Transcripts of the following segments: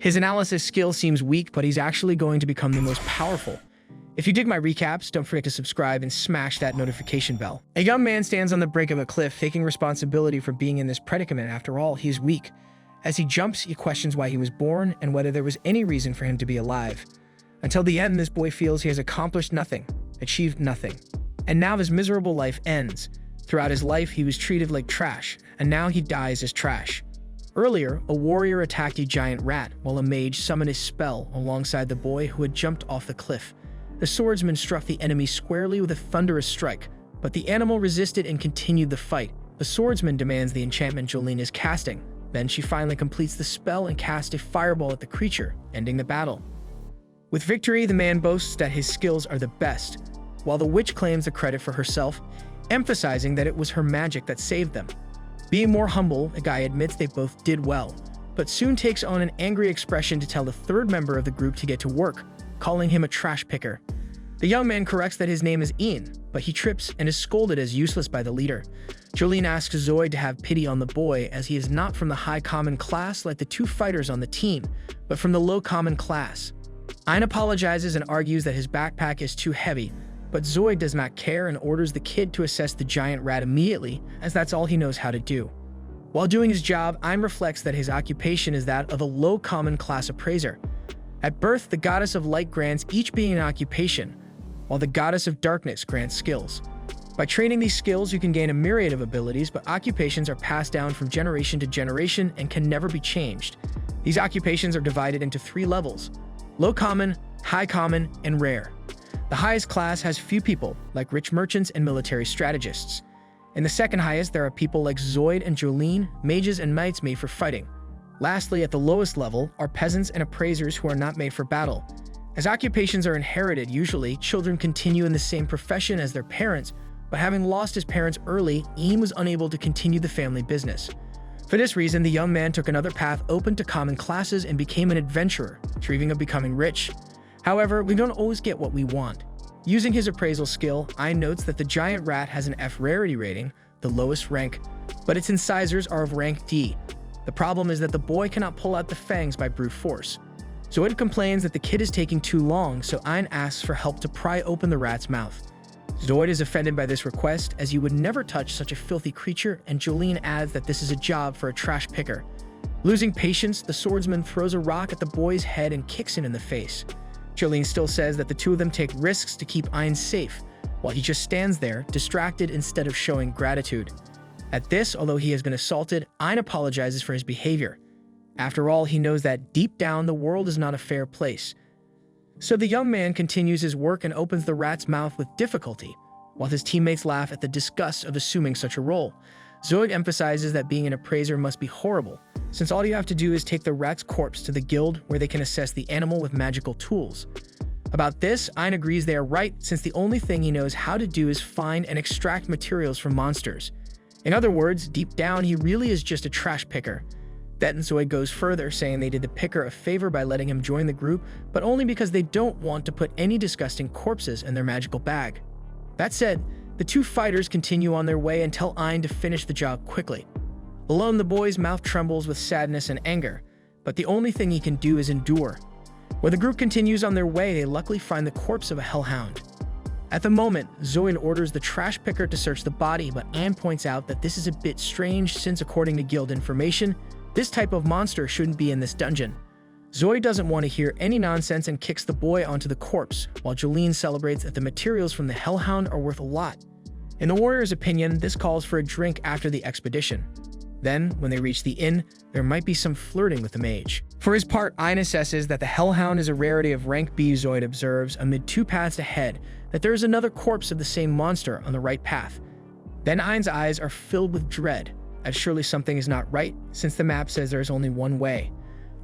His analysis skill seems weak, but he's actually going to become the most powerful. If you dig my recaps, don't forget to subscribe and smash that notification bell. A young man stands on the brink of a cliff, taking responsibility for being in this predicament. After all, he's weak. As he jumps, he questions why he was born and whether there was any reason for him to be alive. Until the end, this boy feels he has accomplished nothing, achieved nothing. And now his miserable life ends. Throughout his life, he was treated like trash, and now he dies as trash. Earlier, a warrior attacked a giant rat, while a mage summoned his spell alongside the boy who had jumped off the cliff. The swordsman struck the enemy squarely with a thunderous strike, but the animal resisted and continued the fight. The swordsman demands the enchantment Jolene is casting. Then she finally completes the spell and casts a fireball at the creature, ending the battle. With victory, the man boasts that his skills are the best, while the witch claims the credit for herself, emphasizing that it was her magic that saved them. Being more humble, the guy admits they both did well, but soon takes on an angry expression to tell the third member of the group to get to work, calling him a trash picker. The young man corrects that his name is Ian, but he trips and is scolded as useless by the leader. Jolene asks Zoid to have pity on the boy, as he is not from the high common class like the two fighters on the team, but from the low common class. Ian apologizes and argues that his backpack is too heavy, but Zoid does not care and orders the kid to assess the giant rat immediately, as that's all he knows how to do. While doing his job, Ian reflects that his occupation is that of a low common class appraiser. At birth, the goddess of light grants each being an occupation, while the goddess of darkness grants skills. By training these skills, you can gain a myriad of abilities, but occupations are passed down from generation to generation and can never be changed. These occupations are divided into 3 levels: low common, high common, and rare. The highest class has few people, like rich merchants and military strategists. In the second highest, there are people like Zoid and Jolene, mages and knights made for fighting. Lastly, at the lowest level, are peasants and appraisers who are not made for battle. As occupations are inherited, usually, children continue in the same profession as their parents, but having lost his parents early, Ian was unable to continue the family business. For this reason, the young man took another path open to common classes and became an adventurer, dreaming of becoming rich. However, we don't always get what we want. Using his appraisal skill, Ian notes that the giant rat has an F rarity rating, the lowest rank, but its incisors are of rank D. The problem is that the boy cannot pull out the fangs by brute force. Zoid complains that the kid is taking too long, so Ian asks for help to pry open the rat's mouth. Zoid is offended by this request, as you would never touch such a filthy creature, and Jolene adds that this is a job for a trash picker. Losing patience, the swordsman throws a rock at the boy's head and kicks him in the face. Jolene still says that the two of them take risks to keep Ian safe, while he just stands there, distracted instead of showing gratitude. At this, although he has been assaulted, Ian apologizes for his behavior. After all, he knows that deep down the world is not a fair place. So the young man continues his work and opens the rat's mouth with difficulty, while his teammates laugh at the disgust of assuming such a role. Zoid emphasizes that being an appraiser must be horrible, since all you have to do is take the rat's corpse to the guild where they can assess the animal with magical tools. About this, Ian agrees they are right, since the only thing he knows how to do is find and extract materials from monsters. In other words, deep down, he really is just a trash picker. Then Zoid goes further, saying they did the picker a favor by letting him join the group, but only because they don't want to put any disgusting corpses in their magical bag. That said, the two fighters continue on their way and tell Ian to finish the job quickly. Alone, the boy's mouth trembles with sadness and anger, but the only thing he can do is endure. When the group continues on their way, they luckily find the corpse of a hellhound. At the moment, Zoid orders the trash picker to search the body, but Ian points out that this is a bit strange since, according to guild information, this type of monster shouldn't be in this dungeon. Zoid doesn't want to hear any nonsense and kicks the boy onto the corpse, while Jolene celebrates that the materials from the hellhound are worth a lot. In the warrior's opinion, this calls for a drink after the expedition. Then, when they reach the inn, there might be some flirting with the mage. For his part, Ian assesses that the hellhound is a rarity of rank B. Zoid observes, amid 2 paths ahead, that there is another corpse of the same monster on the right path. Then Ian's eyes are filled with dread, as surely something is not right, since the map says there is only one way.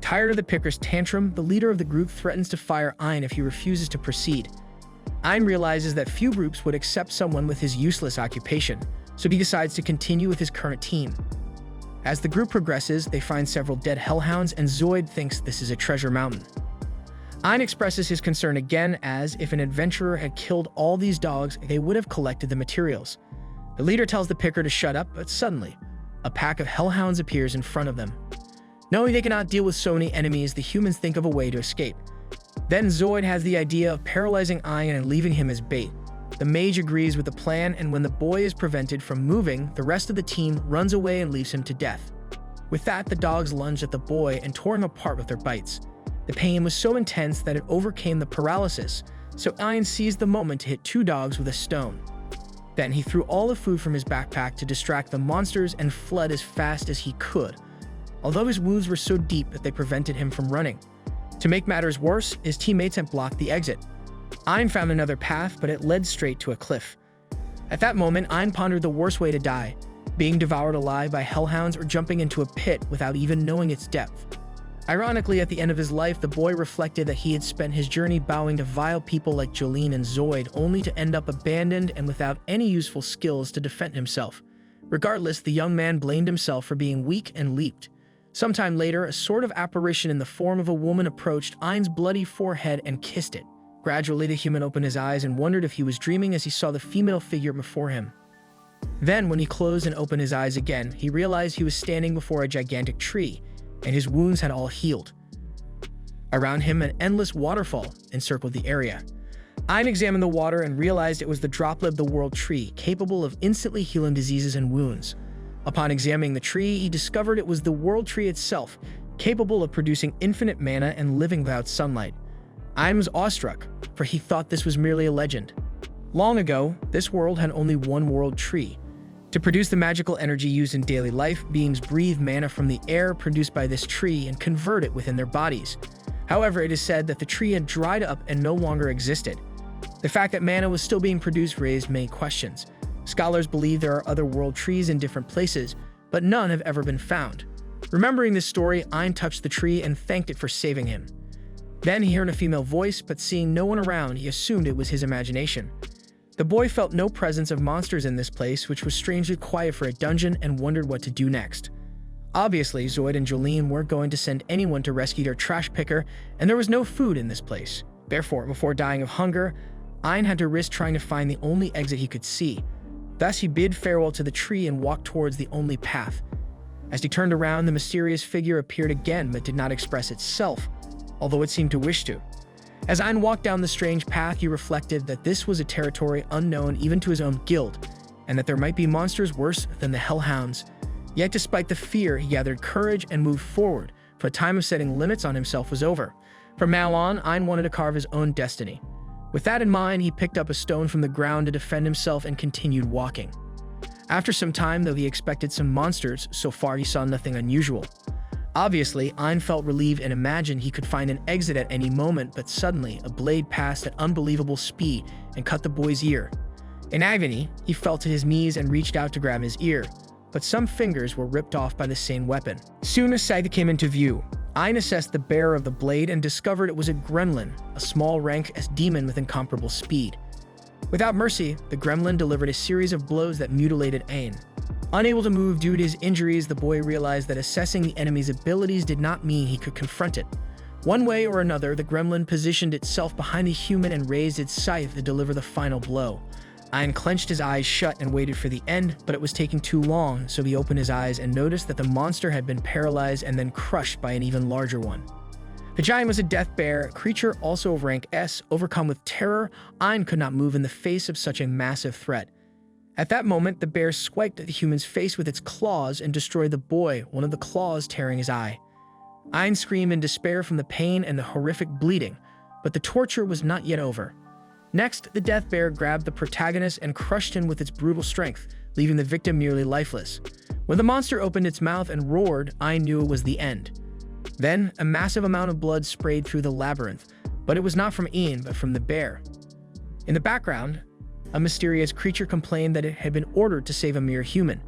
Tired of the picker's tantrum, the leader of the group threatens to fire Ian if he refuses to proceed. Ian realizes that few groups would accept someone with his useless occupation, so he decides to continue with his current team. As the group progresses, they find several dead hellhounds, and Zoid thinks this is a treasure mountain. Ian expresses his concern again, as if an adventurer had killed all these dogs, they would have collected the materials. The leader tells the picker to shut up, but suddenly, a pack of hellhounds appears in front of them. Knowing they cannot deal with so many enemies, the humans think of a way to escape. Then Zoid has the idea of paralyzing Ian and leaving him as bait. The mage agrees with the plan, and when the boy is prevented from moving, the rest of the team runs away and leaves him to death. With that, the dogs lunged at the boy and tore him apart with their bites. The pain was so intense that it overcame the paralysis, so Ian seized the moment to hit 2 dogs with a stone. Then he threw all the food from his backpack to distract the monsters and fled as fast as he could, although his wounds were so deep that they prevented him from running. To make matters worse, his teammates had blocked the exit. Ian found another path, but it led straight to a cliff. At that moment, Ian pondered the worst way to die, being devoured alive by hellhounds or jumping into a pit without even knowing its depth. Ironically, at the end of his life, the boy reflected that he had spent his journey bowing to vile people like Jolene and Zoid, only to end up abandoned and without any useful skills to defend himself. Regardless, the young man blamed himself for being weak and leaped. Sometime later, a sort of apparition in the form of a woman approached Ian's bloody forehead and kissed it. Gradually, the human opened his eyes and wondered if he was dreaming as he saw the female figure before him. Then, when he closed and opened his eyes again, he realized he was standing before a gigantic tree, and his wounds had all healed. Around him, an endless waterfall encircled the area. Ian examined the water and realized it was the droplet of the world tree, capable of instantly healing diseases and wounds. Upon examining the tree, he discovered it was the world tree itself, capable of producing infinite mana and living without sunlight. Ian was awestruck, for he thought this was merely a legend. Long ago, this world had only one world tree. To produce the magical energy used in daily life, beings breathe mana from the air produced by this tree and convert it within their bodies. However, it is said that the tree had dried up and no longer existed. The fact that mana was still being produced raised many questions. Scholars believe there are other world trees in different places, but none have ever been found. Remembering this story, Ian touched the tree and thanked it for saving him. Then he heard a female voice, but seeing no one around, he assumed it was his imagination. The boy felt no presence of monsters in this place, which was strangely quiet for a dungeon, and wondered what to do next. Obviously, Zoid and Jolene weren't going to send anyone to rescue their trash picker, and there was no food in this place. Therefore, before dying of hunger, Ian had to risk trying to find the only exit he could see. Thus, he bid farewell to the tree and walked towards the only path. As he turned around, the mysterious figure appeared again, but did not express itself, although it seemed to wish to. As Ian walked down the strange path, he reflected that this was a territory unknown even to his own guild, and that there might be monsters worse than the Hellhounds. Yet despite the fear, he gathered courage and moved forward, for the time of setting limits on himself was over. From now on, Ian wanted to carve his own destiny. With that in mind, he picked up a stone from the ground to defend himself and continued walking. After some time, though he expected some monsters, so far he saw nothing unusual. Obviously, Ian felt relieved and imagined he could find an exit at any moment, but suddenly, a blade passed at unbelievable speed and cut the boy's ear. In agony, he fell to his knees and reached out to grab his ear, but some fingers were ripped off by the same weapon. Soon Asahi came into view. Ian assessed the bearer of the blade and discovered it was a gremlin, a small rank as demon with incomparable speed. Without mercy, the gremlin delivered a series of blows that mutilated Ian. Unable to move due to his injuries, the boy realized that assessing the enemy's abilities did not mean he could confront it. One way or another, the gremlin positioned itself behind the human and raised its scythe to deliver the final blow. Ian clenched his eyes shut and waited for the end, but it was taking too long, so he opened his eyes and noticed that the monster had been paralyzed and then crushed by an even larger one. The giant was a death bear, a creature also of rank S. Overcome with terror, Ian could not move in the face of such a massive threat. At that moment, the bear swiped at the human's face with its claws and destroyed the boy, one of the claws tearing his eye. Ian screamed in despair from the pain and the horrific bleeding, but the torture was not yet over. Next, the death bear grabbed the protagonist and crushed him with its brutal strength, leaving the victim nearly lifeless. When the monster opened its mouth and roared, Ian knew it was the end. Then, a massive amount of blood sprayed through the labyrinth, but it was not from Ian, but from the bear. In the background, a mysterious creature complained that it had been ordered to save a mere human.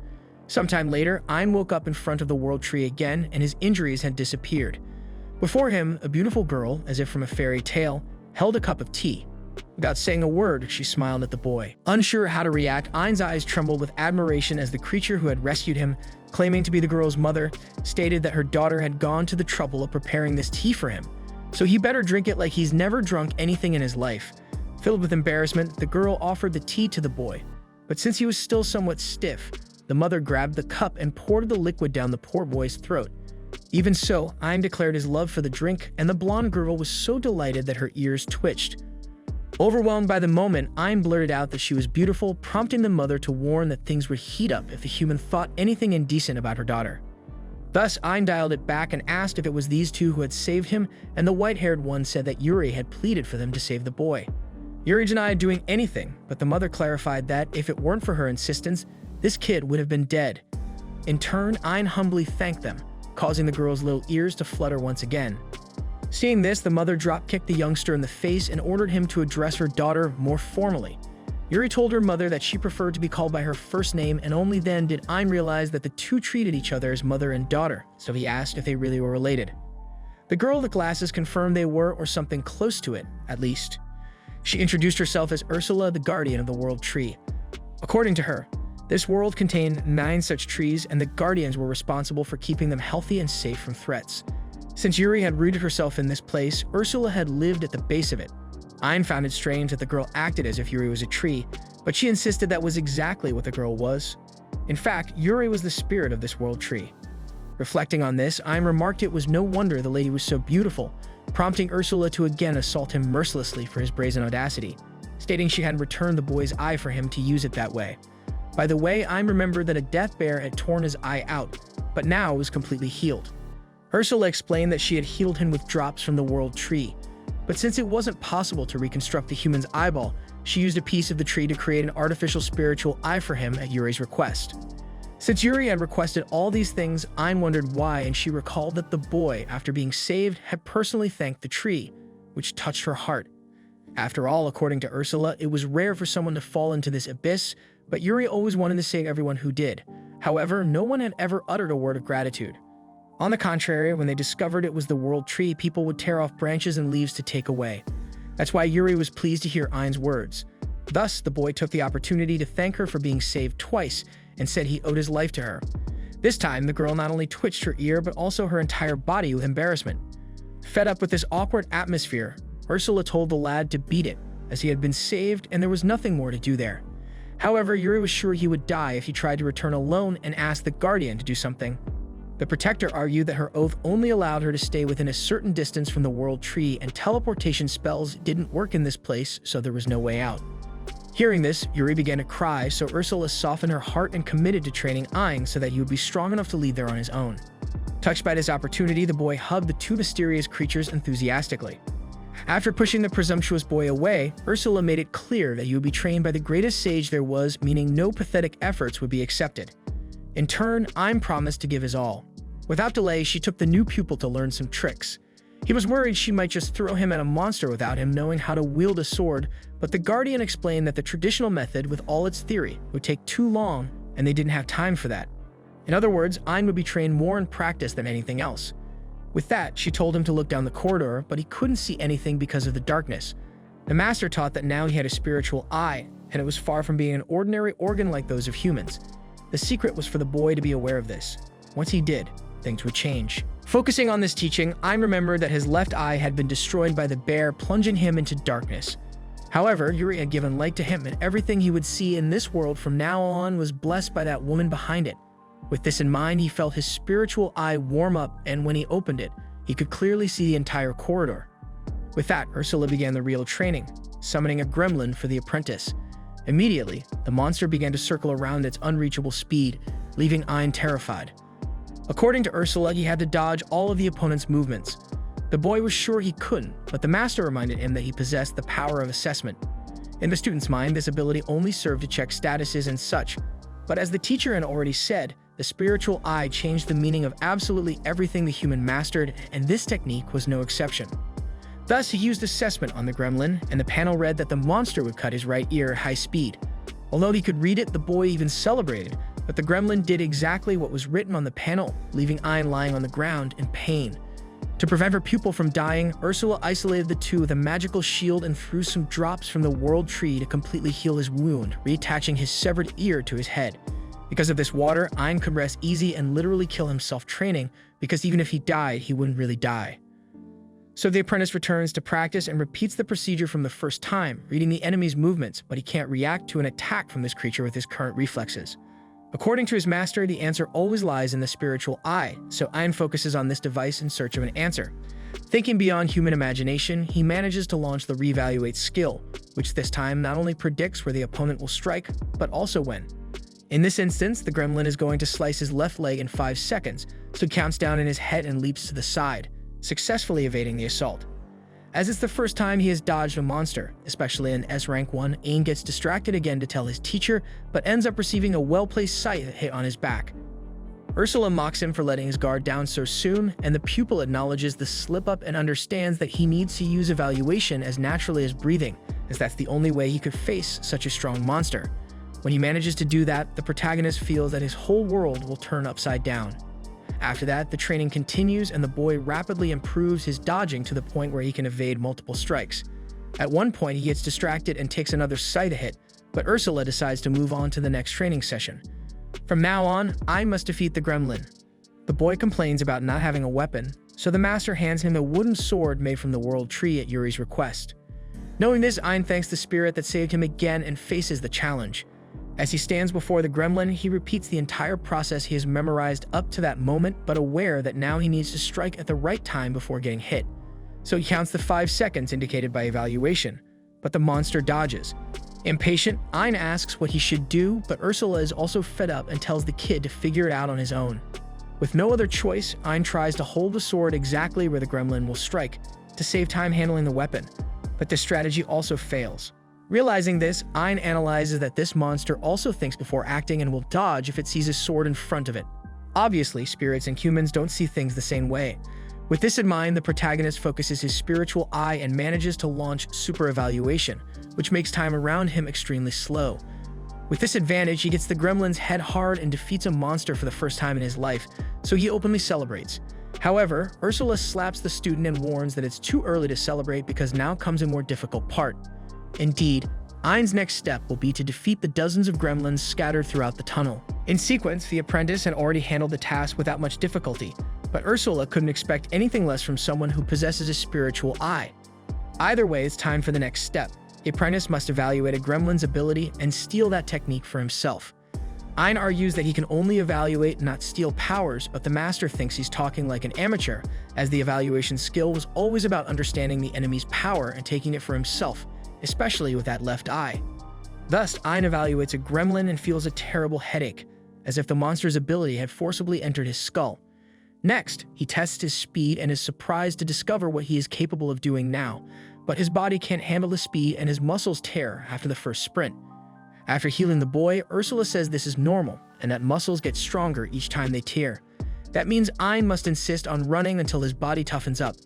Sometime later, Ian woke up in front of the world tree again, and his injuries had disappeared. Before him, a beautiful girl, as if from a fairy tale, held a cup of tea. Without saying a word, she smiled at the boy. Unsure how to react, Ian's eyes trembled with admiration as the creature who had rescued him, claiming to be the girl's mother, stated that her daughter had gone to the trouble of preparing this tea for him, so he better drink it like he's never drunk anything in his life. Filled with embarrassment, the girl offered the tea to the boy, but since he was still somewhat stiff, the mother grabbed the cup and poured the liquid down the poor boy's throat. Even so, Ein declared his love for the drink, and the blonde girl was so delighted that her ears twitched. Overwhelmed by the moment, Ein blurted out that she was beautiful, prompting the mother to warn that things would heat up if the human thought anything indecent about her daughter. Thus, Ein dialed it back and asked if it was these two who had saved him, and the white-haired one said that Yuri had pleaded for them to save the boy. Yuri denied doing anything, but the mother clarified that if it weren't for her insistence, this kid would have been dead. In turn, Ein humbly thanked them, causing the girl's little ears to flutter once again. Seeing this, the mother drop-kicked the youngster in the face and ordered him to address her daughter more formally. Yuri told her mother that she preferred to be called by her first name, and only then did Ein realize that the two treated each other as mother and daughter, so he asked if they really were related. The girl with the glasses confirmed they were, or something close to it, at least. She introduced herself as Ursula, the guardian of the world tree. According to her, this world contained 9 such trees, and the guardians were responsible for keeping them healthy and safe from threats. Since Yuri had rooted herself in this place, Ursula had lived at the base of it. Ein found it strange that the girl acted as if Yuri was a tree, but she insisted that was exactly what the girl was. In fact, Yuri was the spirit of this world tree. Reflecting on this, Ein remarked it was no wonder the lady was so beautiful, prompting Ursula to again assault him mercilessly for his brazen audacity, stating she had returned the boy's eye for him to use it that way. By the way, Ein remembered that a death bear had torn his eye out, but now it was completely healed. Ursula explained that she had healed him with drops from the world tree, but since it wasn't possible to reconstruct the human's eyeball, she used a piece of the tree to create an artificial spiritual eye for him at Yuri's request. Since Yuri had requested all these things, Ein wondered why, and she recalled that the boy, after being saved, had personally thanked the tree, which touched her heart. After all, according to Ursula, it was rare for someone to fall into this abyss, but Yuri always wanted to save everyone who did. However, no one had ever uttered a word of gratitude. On the contrary, when they discovered it was the world tree, people would tear off branches and leaves to take away. That's why Yuri was pleased to hear Ein's words. Thus, the boy took the opportunity to thank her for being saved twice and said he owed his life to her. This time, the girl not only twitched her ear, but also her entire body with embarrassment. Fed up with this awkward atmosphere, Ursula told the lad to beat it, as he had been saved and there was nothing more to do there. However, Yuri was sure he would die if he tried to return alone and asked the guardian to do something. The protector argued that her oath only allowed her to stay within a certain distance from the world tree, and teleportation spells didn't work in this place, so there was no way out. Hearing this, Yuri began to cry, so Ursula softened her heart and committed to training Ein so that he would be strong enough to leave there on his own. Touched by this opportunity, the boy hugged the two mysterious creatures enthusiastically. After pushing the presumptuous boy away, Ursula made it clear that he would be trained by the greatest sage there was, meaning no pathetic efforts would be accepted. In turn, Ein promised to give his all. Without delay, she took the new pupil to learn some tricks. He was worried she might just throw him at a monster without him knowing how to wield a sword, but the guardian explained that the traditional method, with all its theory, would take too long, and they didn't have time for that. In other words, Ein would be trained more in practice than anything else. With that, she told him to look down the corridor, but he couldn't see anything because of the darkness. The master taught that now he had a spiritual eye, and it was far from being an ordinary organ like those of humans. The secret was for the boy to be aware of this. Once he did, things would change. Focusing on this teaching, Ein remembered that his left eye had been destroyed by the bear, plunging him into darkness. However, Yuri had given light to him, and everything he would see in this world from now on was blessed by that woman behind it. With this in mind, he felt his spiritual eye warm up, and when he opened it, he could clearly see the entire corridor. With that, Ursula began the real training, summoning a gremlin for the apprentice. Immediately, the monster began to circle around its unreachable speed, leaving Ein terrified. According to Ursula, he had to dodge all of the opponent's movements. The boy was sure he couldn't, but the master reminded him that he possessed the power of assessment. In the student's mind, this ability only served to check statuses and such, but as the teacher had already said, the spiritual eye changed the meaning of absolutely everything the human mastered, and this technique was no exception. Thus, he used assessment on the gremlin, and the panel read that the monster would cut his right ear at high speed. Although he could read it, the boy even celebrated, but the gremlin did exactly what was written on the panel, leaving Ein lying on the ground in pain. To prevent her pupil from dying, Ursula isolated the two with a magical shield and threw some drops from the world tree to completely heal his wound, reattaching his severed ear to his head. Because of this water, Ein could rest easy and literally kill himself training, because even if he died, he wouldn't really die. So the apprentice returns to practice and repeats the procedure from the first time, reading the enemy's movements, but he can't react to an attack from this creature with his current reflexes. According to his master, the answer always lies in the spiritual eye, so Ein focuses on this device in search of an answer. Thinking beyond human imagination, he manages to launch the reevaluate skill, which this time not only predicts where the opponent will strike, but also when. In this instance, the gremlin is going to slice his left leg in 5 seconds, so he counts down in his head and leaps to the side, successfully evading the assault. As it's the first time he has dodged a monster, especially in S-Rank 1, Ein gets distracted again to tell his teacher, but ends up receiving a well-placed scythe hit on his back. Ursula mocks him for letting his guard down so soon, and the pupil acknowledges the slip-up and understands that he needs to use evaluation as naturally as breathing, as that's the only way he could face such a strong monster. When he manages to do that, the protagonist feels that his whole world will turn upside down. After that, the training continues and the boy rapidly improves his dodging to the point where he can evade multiple strikes. At one point, he gets distracted and takes another scythe hit, but Ursula decides to move on to the next training session. From now on, Ein must defeat the gremlin. The boy complains about not having a weapon, so the master hands him a wooden sword made from the world tree at Yuri's request. Knowing this, Ein thanks the spirit that saved him again and faces the challenge. As he stands before the gremlin, he repeats the entire process he has memorized up to that moment, but aware that now he needs to strike at the right time before getting hit. So he counts the 5 seconds indicated by evaluation, but the monster dodges. Impatient, Ein asks what he should do, but Ursula is also fed up and tells the kid to figure it out on his own. With no other choice, Ein tries to hold the sword exactly where the gremlin will strike, to save time handling the weapon, but this strategy also fails. Realizing this, Ein analyzes that this monster also thinks before acting and will dodge if it sees a sword in front of it. Obviously, spirits and humans don't see things the same way. With this in mind, the protagonist focuses his spiritual eye and manages to launch super evaluation, which makes time around him extremely slow. With this advantage, he gets the gremlin's head hard and defeats a monster for the first time in his life, so he openly celebrates. However, Ursula slaps the student and warns that it's too early to celebrate because now comes a more difficult part. Indeed, Ein's next step will be to defeat the dozens of gremlins scattered throughout the tunnel. In sequence, the apprentice had already handled the task without much difficulty, but Ursula couldn't expect anything less from someone who possesses a spiritual eye. Either way, it's time for the next step. The apprentice must evaluate a gremlin's ability and steal that technique for himself. Ein argues that he can only evaluate, not steal powers, but the master thinks he's talking like an amateur, as the evaluation skill was always about understanding the enemy's power and taking it for himself, especially with that left eye. Thus, Ein evaluates a gremlin and feels a terrible headache, as if the monster's ability had forcibly entered his skull. Next, he tests his speed and is surprised to discover what he is capable of doing now, but his body can't handle the speed and his muscles tear after the first sprint. After healing the boy, Ursula says this is normal, and that muscles get stronger each time they tear. That means Ein must insist on running until his body toughens up.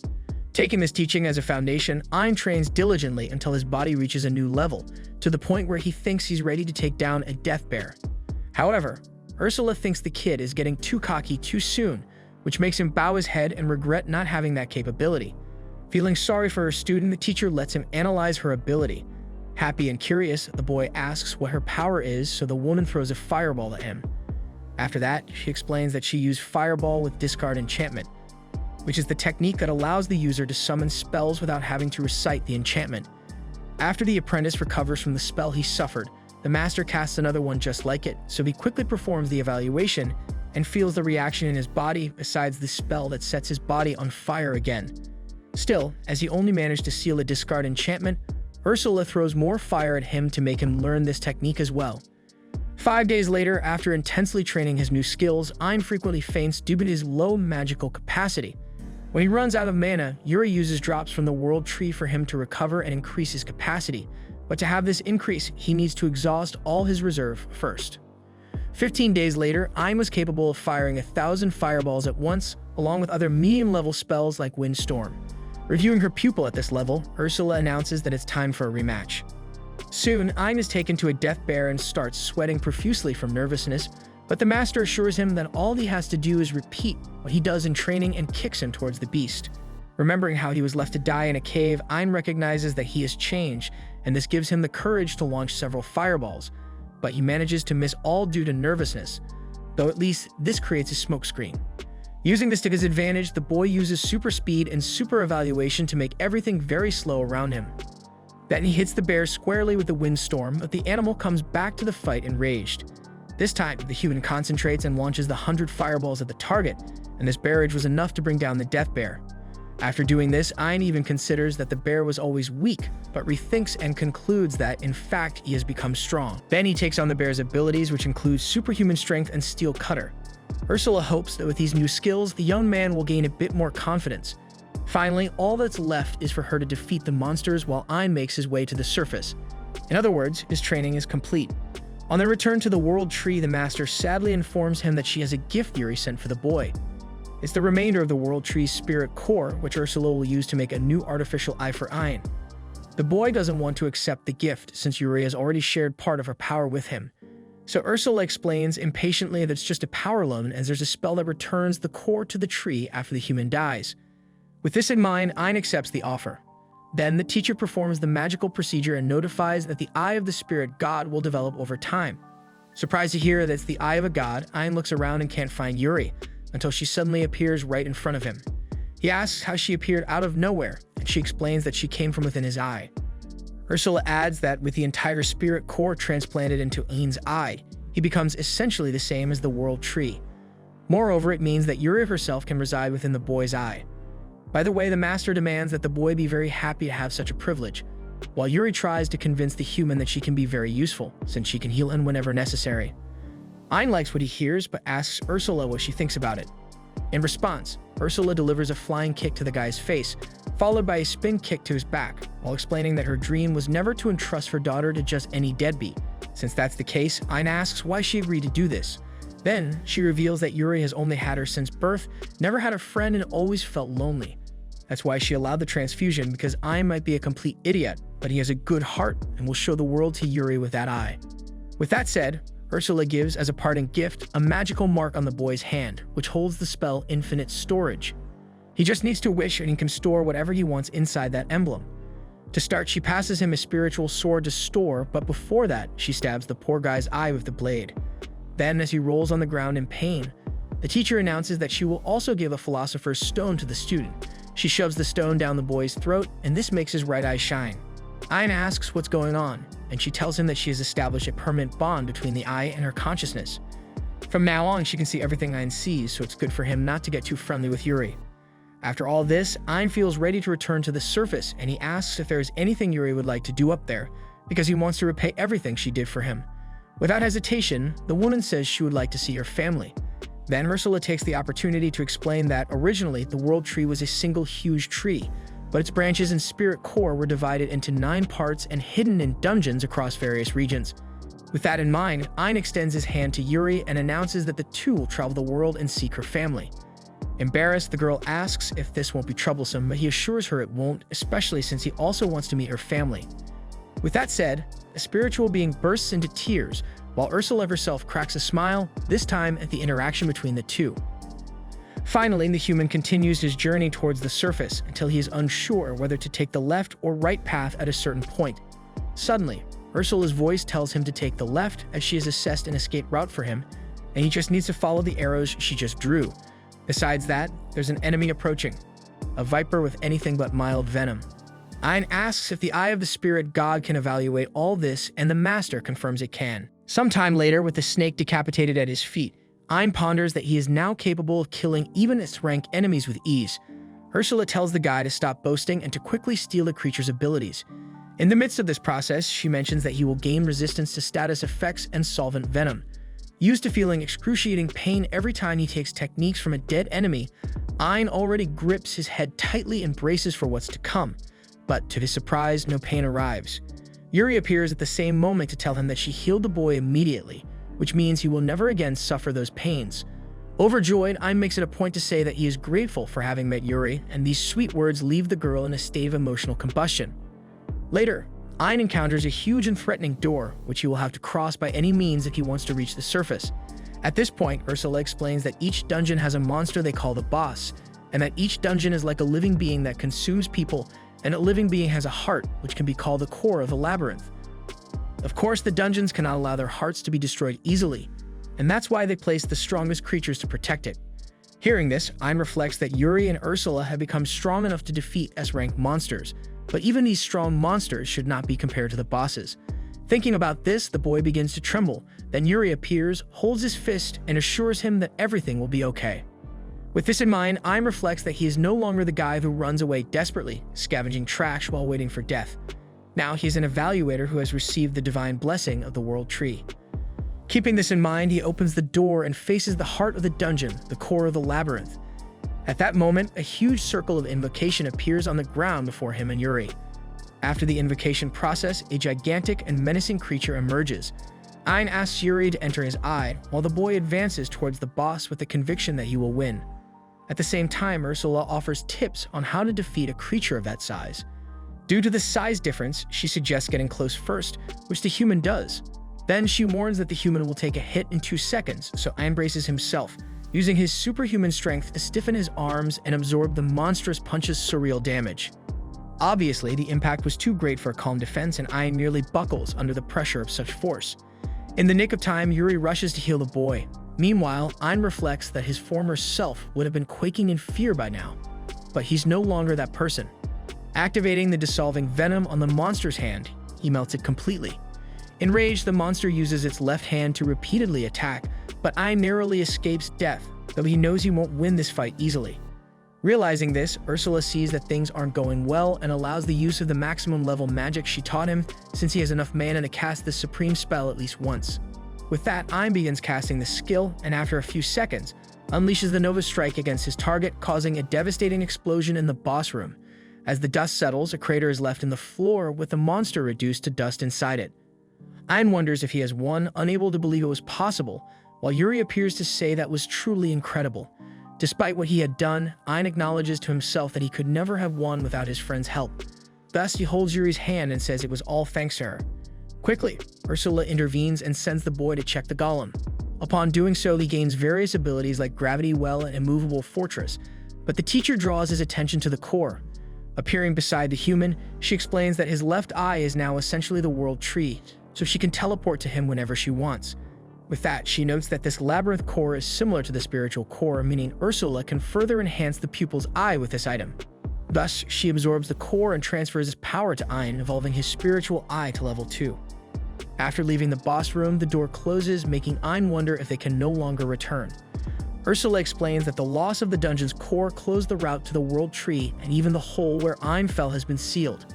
Taking this teaching as a foundation, Ein trains diligently until his body reaches a new level, to the point where he thinks he's ready to take down a death bear. However, Ursula thinks the kid is getting too cocky too soon, which makes him bow his head and regret not having that capability. Feeling sorry for her student, the teacher lets him analyze her ability. Happy and curious, the boy asks what her power is, so the woman throws a fireball at him. After that, she explains that she used fireball with discard enchantment, which is the technique that allows the user to summon spells without having to recite the enchantment. After the apprentice recovers from the spell he suffered, the master casts another one just like it, so he quickly performs the evaluation and feels the reaction in his body besides the spell that sets his body on fire again. Still, as he only managed to seal a discard enchantment, Ursula throws more fire at him to make him learn this technique as well. 5 days later, after intensely training his new skills, Ein frequently faints due to his low magical capacity. When he runs out of mana, Yuri uses drops from the world tree for him to recover and increase his capacity, but to have this increase, he needs to exhaust all his reserve first. 15 days later, Ein was capable of firing 1,000 fireballs at once, along with other medium-level spells like Windstorm. Reviewing her pupil at this level, Ursula announces that it's time for a rematch. Soon, Ein is taken to a death bear and starts sweating profusely from nervousness, but the master assures him that all he has to do is repeat what he does in training and kicks him towards the beast. Remembering how he was left to die in a cave, Ein recognizes that he has changed, and this gives him the courage to launch several fireballs, but he manages to miss all due to nervousness, though at least this creates a smokescreen. Using this to his advantage, the boy uses super speed and super evaluation to make everything very slow around him. Then he hits the bear squarely with the windstorm, but the animal comes back to the fight enraged. This time, the human concentrates and launches the 100 fireballs at the target, and this barrage was enough to bring down the death bear. After doing this, Ein even considers that the bear was always weak, but rethinks and concludes that, in fact, he has become strong. Then he takes on the bear's abilities, which include superhuman strength and steel cutter. Ursula hopes that with these new skills, the young man will gain a bit more confidence. Finally, all that's left is for her to defeat the monsters while Ein makes his way to the surface. In other words, his training is complete. On their return to the World Tree, the Master sadly informs him that she has a gift Yuri sent for the boy. It's the remainder of the World Tree's spirit core, which Ursula will use to make a new artificial eye for Ein. The boy doesn't want to accept the gift since Yuri has already shared part of her power with him. So Ursula explains impatiently that it's just a power loan as there's a spell that returns the core to the tree after the human dies. With this in mind, Ein accepts the offer. Then the teacher performs the magical procedure and notifies that the eye of the spirit god will develop over time. Surprised to hear that it's the eye of a god, Ein looks around and can't find Yuri, until she suddenly appears right in front of him. He asks how she appeared out of nowhere, and she explains that she came from within his eye. Ursula adds that with the entire spirit core transplanted into Ein's eye, he becomes essentially the same as the World Tree. Moreover, it means that Yuri herself can reside within the boy's eye. By the way, the Master demands that the boy be very happy to have such a privilege, while Yuri tries to convince the human that she can be very useful, since she can heal him whenever necessary. Ein likes what he hears, but asks Ursula what she thinks about it. In response, Ursula delivers a flying kick to the guy's face, followed by a spin kick to his back, while explaining that her dream was never to entrust her daughter to just any deadbeat. Since that's the case, Ein asks why she agreed to do this. Then, she reveals that Yuri has only had her since birth, never had a friend, and always felt lonely. That's why she allowed the transfusion, because Ein might be a complete idiot, but he has a good heart and will show the world to Yuri with that eye. With that said, Ursula gives, as a parting gift, a magical mark on the boy's hand, which holds the spell Infinite Storage. He just needs to wish and he can store whatever he wants inside that emblem. To start, she passes him a spiritual sword to store, but before that, she stabs the poor guy's eye with the blade. Then, as he rolls on the ground in pain, the teacher announces that she will also give a Philosopher's Stone to the student. She shoves the stone down the boy's throat, and this makes his right eye shine. Ein asks what's going on, and she tells him that she has established a permanent bond between the eye and her consciousness. From now on, she can see everything Ein sees, so it's good for him not to get too friendly with Yuri. After all this, Ein feels ready to return to the surface, and he asks if there is anything Yuri would like to do up there, because he wants to repay everything she did for him. Without hesitation, the woman says she would like to see her family. Then Ursula takes the opportunity to explain that originally the World Tree was a single huge tree, but its branches and spirit core were divided into 9 parts and hidden in dungeons across various regions. With that in mind, Ein extends his hand to Yuri and announces that the two will travel the world and seek her family. Embarrassed, the girl asks if this won't be troublesome, but he assures her it won't, especially since he also wants to meet her family. With that said, a spiritual being bursts into tears, while Ursula herself cracks a smile, this time at the interaction between the two. Finally, the human continues his journey towards the surface until he is unsure whether to take the left or right path at a certain point. Suddenly, Ursula's voice tells him to take the left as she has assessed an escape route for him, and he just needs to follow the arrows she just drew. Besides that, there's an enemy approaching, a viper with anything but mild venom. Ein asks if the Eye of the Spirit God can evaluate all this, and the Master confirms it can. Sometime later, with the snake decapitated at his feet, Ein ponders that he is now capable of killing even S-rank enemies with ease. Ursula tells the guy to stop boasting and to quickly steal the creature's abilities. In the midst of this process, she mentions that he will gain resistance to status effects and solvent venom. Used to feeling excruciating pain every time he takes techniques from a dead enemy, Ein already grips his head tightly and braces for what's to come. But to his surprise, no pain arrives. Yuri appears at the same moment to tell him that she healed the boy immediately, which means he will never again suffer those pains. Overjoyed, Ein makes it a point to say that he is grateful for having met Yuri, and these sweet words leave the girl in a state of emotional combustion. Later, Ein encounters a huge and threatening door, which he will have to cross by any means if he wants to reach the surface. At this point, Ursula explains that each dungeon has a monster they call the boss, and that each dungeon is like a living being that consumes people, and a living being has a heart, which can be called the core of the labyrinth. Of course, the dungeons cannot allow their hearts to be destroyed easily, and that's why they place the strongest creatures to protect it. Hearing this, Ein reflects that Yuri and Ursula have become strong enough to defeat S-rank monsters, but even these strong monsters should not be compared to the bosses. Thinking about this, the boy begins to tremble. Then Yuri appears, holds his fist, and assures him that everything will be okay. With this in mind, Aim reflects that he is no longer the guy who runs away desperately, scavenging trash while waiting for death. Now he is an evaluator who has received the divine blessing of the World Tree. Keeping this in mind, he opens the door and faces the heart of the dungeon, the core of the labyrinth. At that moment, a huge circle of invocation appears on the ground before him and Yuri. After the invocation process, a gigantic and menacing creature emerges. Ain asks Yuri to enter his eye, while the boy advances towards the boss with the conviction that he will win. At the same time, Ursula offers tips on how to defeat a creature of that size. Due to the size difference, she suggests getting close first, which the human does. Then she warns that the human will take a hit in 2 seconds, so Ain braces himself, using his superhuman strength to stiffen his arms and absorb the monstrous punch's surreal damage. Obviously, the impact was too great for a calm defense, and Ain nearly buckles under the pressure of such force. In the nick of time, Yuri rushes to heal the boy. Meanwhile, Ain reflects that his former self would have been quaking in fear by now. But he's no longer that person. Activating the dissolving venom on the monster's hand, he melts it completely. Enraged, the monster uses its left hand to repeatedly attack, but Ain narrowly escapes death, though he knows he won't win this fight easily. Realizing this, Ursula sees that things aren't going well and allows the use of the maximum level magic she taught him, since he has enough mana to cast this supreme spell at least once. With that, Ain begins casting the skill, and after a few seconds, unleashes the Nova Strike against his target, causing a devastating explosion in the boss room. As the dust settles, a crater is left in the floor with the monster reduced to dust inside it. Ain wonders if he has won, unable to believe it was possible, while Yuri appears to say that was truly incredible. Despite what he had done, Ain acknowledges to himself that he could never have won without his friend's help. Thus, he holds Yuri's hand and says it was all thanks to her. Quickly, Ursula intervenes and sends the boy to check the golem. Upon doing so, he gains various abilities like Gravity Well and Immovable Fortress, but the teacher draws his attention to the core. Appearing beside the human, she explains that his left eye is now essentially the World Tree, so she can teleport to him whenever she wants. With that, she notes that this labyrinth core is similar to the spiritual core, meaning Ursula can further enhance the pupil's eye with this item. Thus, she absorbs the core and transfers his power to Ain, evolving his spiritual eye to level 2. After leaving the boss room, the door closes, making Ain wonder if they can no longer return. Ursula explains that the loss of the dungeon's core closed the route to the World Tree, and even the hole where Ain fell has been sealed.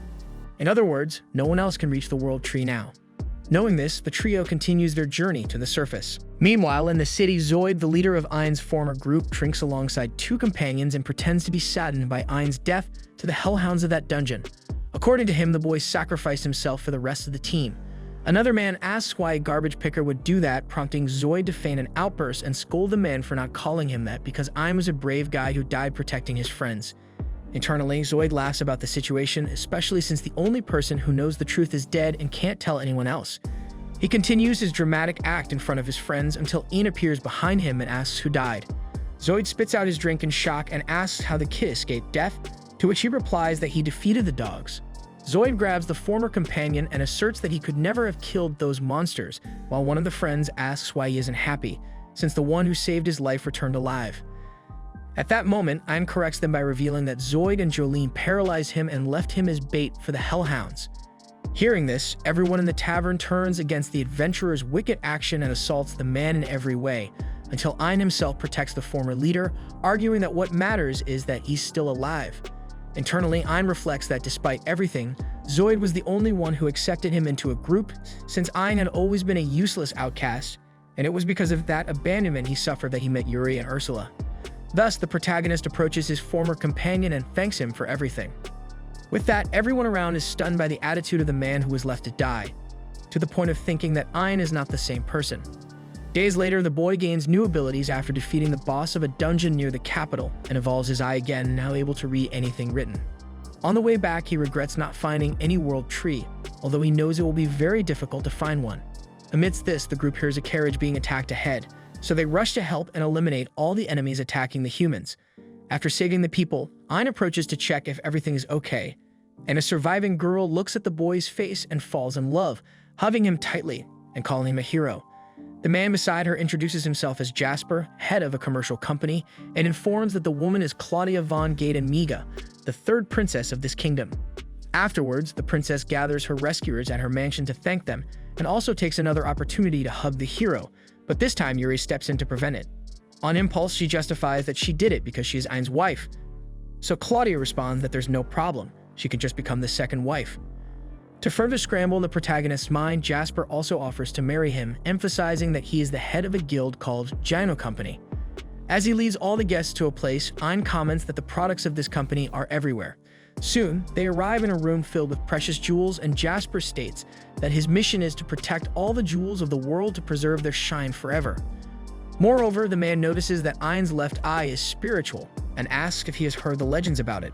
In other words, no one else can reach the World Tree now. Knowing this, the trio continues their journey to the surface. Meanwhile, in the city, Zoid, the leader of Ain's former group, drinks alongside 2 companions and pretends to be saddened by Ain's death to the hellhounds of that dungeon. According to him, the boy sacrificed himself for the rest of the team. Another man asks why a garbage picker would do that, prompting Zoid to feign an outburst and scold the man for not calling him that because Ain was a brave guy who died protecting his friends. Internally, Zoid laughs about the situation, especially since the only person who knows the truth is dead and can't tell anyone else. He continues his dramatic act in front of his friends until Ian appears behind him and asks who died. Zoid spits out his drink in shock and asks how the kid escaped death, to which he replies that he defeated the dogs. Zoid grabs the former companion and asserts that he could never have killed those monsters, while one of the friends asks why he isn't happy, since the one who saved his life returned alive. At that moment, Ain corrects them by revealing that Zoid and Jolene paralyzed him and left him as bait for the hellhounds. Hearing this, everyone in the tavern turns against the adventurer's wicked action and assaults the man in every way, until Ain himself protects the former leader, arguing that what matters is that he's still alive. Internally, Ain reflects that despite everything, Zoid was the only one who accepted him into a group, since Ain had always been a useless outcast, and it was because of that abandonment he suffered that he met Yuri and Ursula. Thus, the protagonist approaches his former companion and thanks him for everything. With that, everyone around is stunned by the attitude of the man who was left to die, to the point of thinking that Ain is not the same person. Days later, the boy gains new abilities after defeating the boss of a dungeon near the capital and evolves his eye again, now able to read anything written. On the way back, he regrets not finding any World Tree, although he knows it will be very difficult to find one. Amidst this, the group hears a carriage being attacked ahead, so they rush to help and eliminate all the enemies attacking the humans. After saving the people, Ain approaches to check if everything is okay, and a surviving girl looks at the boy's face and falls in love, hugging him tightly and calling him a hero. The man beside her introduces himself as Jasper, head of a commercial company, and informs that the woman is Claudia von Gaden Miga, the third princess of this kingdom. Afterwards, the princess gathers her rescuers at her mansion to thank them, and also takes another opportunity to hug the hero, but this time Yuri steps in to prevent it. On impulse, she justifies that she did it because she is Ein's wife. So Claudia responds that there's no problem, she can just become the second wife. To further scramble in the protagonist's mind, Jasper also offers to marry him, emphasizing that he is the head of a guild called Gino Company. As he leads all the guests to a place, Ein comments that the products of this company are everywhere. Soon, they arrive in a room filled with precious jewels, and Jasper states that his mission is to protect all the jewels of the world to preserve their shine forever. Moreover, the man notices that Ein's left eye is spiritual and asks if he has heard the legends about it.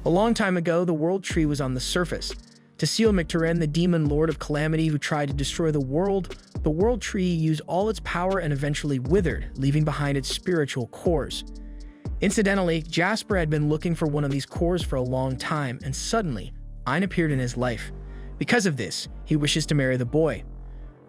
A long time ago, the World Tree was on the surface. To seal Mictaren, the demon lord of calamity who tried to destroy the World Tree used all its power and eventually withered, leaving behind its spiritual cores. Incidentally, Jasper had been looking for one of these cores for a long time, and suddenly, Ein appeared in his life. Because of this, he wishes to marry the boy.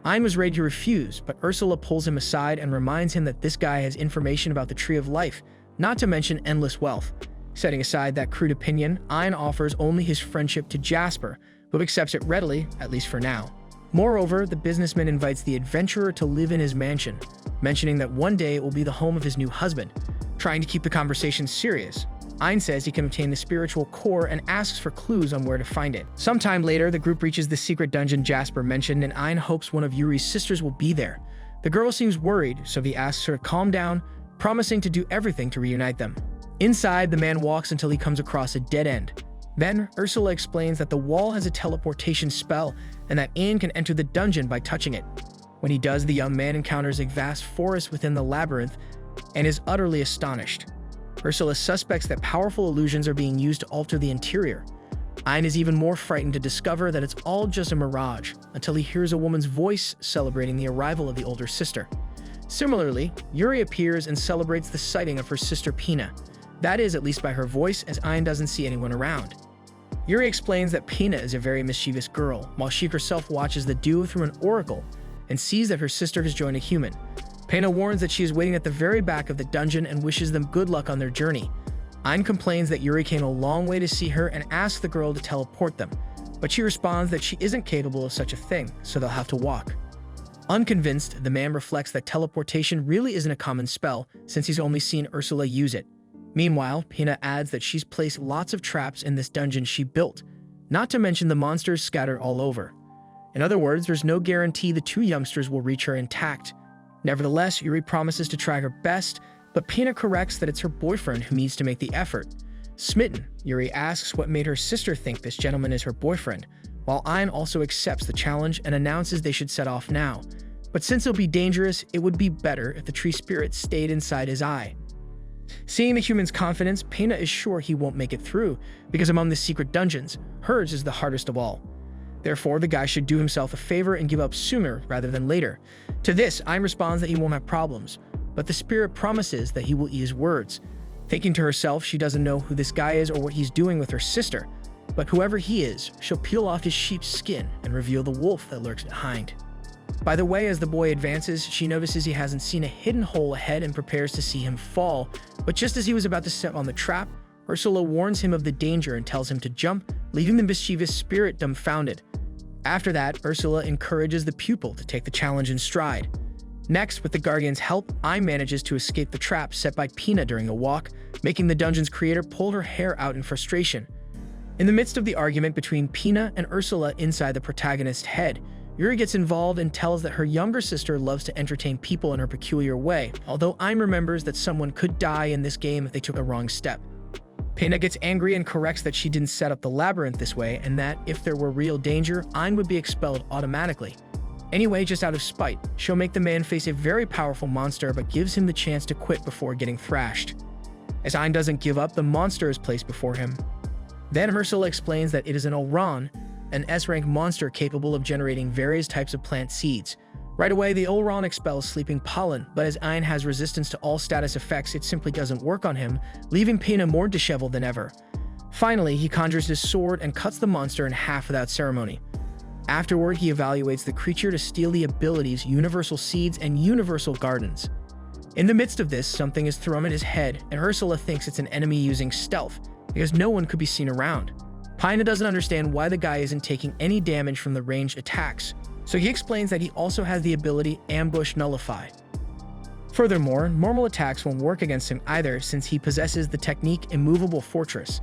Ein was ready to refuse, but Ursula pulls him aside and reminds him that this guy has information about the Tree of Life, not to mention endless wealth. Setting aside that crude opinion, Ein offers only his friendship to Jasper, who accepts it readily, at least for now. Moreover, the businessman invites the adventurer to live in his mansion, mentioning that one day it will be the home of his new husband. Trying to keep the conversation serious, Ein says he can obtain the spiritual core and asks for clues on where to find it. Sometime later, the group reaches the secret dungeon Jasper mentioned, and Ein hopes one of Yuri's sisters will be there. The girl seems worried, so he asks her to calm down, promising to do everything to reunite them. Inside, the man walks until he comes across a dead end. Then, Ursula explains that the wall has a teleportation spell and that Ein can enter the dungeon by touching it. When he does, the young man encounters a vast forest within the labyrinth and is utterly astonished. Ursula suspects that powerful illusions are being used to alter the interior. Ein is even more frightened to discover that it's all just a mirage, until he hears a woman's voice celebrating the arrival of the older sister. Similarly, Yuri appears and celebrates the sighting of her sister Pina. That is, at least by her voice, as Ein doesn't see anyone around. Yuri explains that Pina is a very mischievous girl, while she herself watches the duo through an oracle and sees that her sister has joined a human. Pena warns that she is waiting at the very back of the dungeon and wishes them good luck on their journey. Ein complains that Yuri came a long way to see her and asks the girl to teleport them, but she responds that she isn't capable of such a thing, so they'll have to walk. Unconvinced, the man reflects that teleportation really isn't a common spell, since he's only seen Ursula use it. Meanwhile, Pina adds that she's placed lots of traps in this dungeon she built, not to mention the monsters scattered all over. In other words, there's no guarantee the two youngsters will reach her intact. Nevertheless, Yuri promises to try her best, but Pina corrects that it's her boyfriend who needs to make the effort. Smitten, Yuri asks what made her sister think this gentleman is her boyfriend, while Ein also accepts the challenge and announces they should set off now. But since it'll be dangerous, it would be better if the tree spirit stayed inside his eye. Seeing the human's confidence, Pena is sure he won't make it through, because among the secret dungeons, hers is the hardest of all. Therefore, the guy should do himself a favor and give up sooner rather than later. To this, Ein responds that he won't have problems, but the spirit promises that he will eat his words. Thinking to herself she doesn't know who this guy is or what he's doing with her sister, but whoever he is, she'll peel off his sheep's skin and reveal the wolf that lurks behind. By the way, as the boy advances, she notices he hasn't seen a hidden hole ahead and prepares to see him fall, but just as he was about to step on the trap, Ursula warns him of the danger and tells him to jump, leaving the mischievous spirit dumbfounded. After that, Ursula encourages the pupil to take the challenge in stride. Next, with the Guardian's help, Ein manages to escape the trap set by Pina during a walk, making the dungeon's creator pull her hair out in frustration. In the midst of the argument between Pina and Ursula inside the protagonist's head, Yuri gets involved and tells that her younger sister loves to entertain people in her peculiar way, although Ein remembers that someone could die in this game if they took a wrong step. Pena gets angry and corrects that she didn't set up the labyrinth this way, and that if there were real danger, Ein would be expelled automatically. Anyway, just out of spite, she'll make the man face a very powerful monster but gives him the chance to quit before getting thrashed. As Ein doesn't give up, the monster is placed before him. Then Ursula explains that it is an Olran, an S-rank monster capable of generating various types of plant seeds. Right away, the Olran expels sleeping pollen, but as Ein has resistance to all status effects, it simply doesn't work on him, leaving Pena more disheveled than ever. Finally, he conjures his sword and cuts the monster in half without ceremony. Afterward, he evaluates the creature to steal the abilities Universal Seeds and Universal Gardens. In the midst of this, something is thrown at his head, and Ursula thinks it's an enemy using stealth, because no one could be seen around. Pina doesn't understand why the guy isn't taking any damage from the ranged attacks, so he explains that he also has the ability Ambush Nullify. Furthermore, normal attacks won't work against him either since he possesses the technique Immovable Fortress.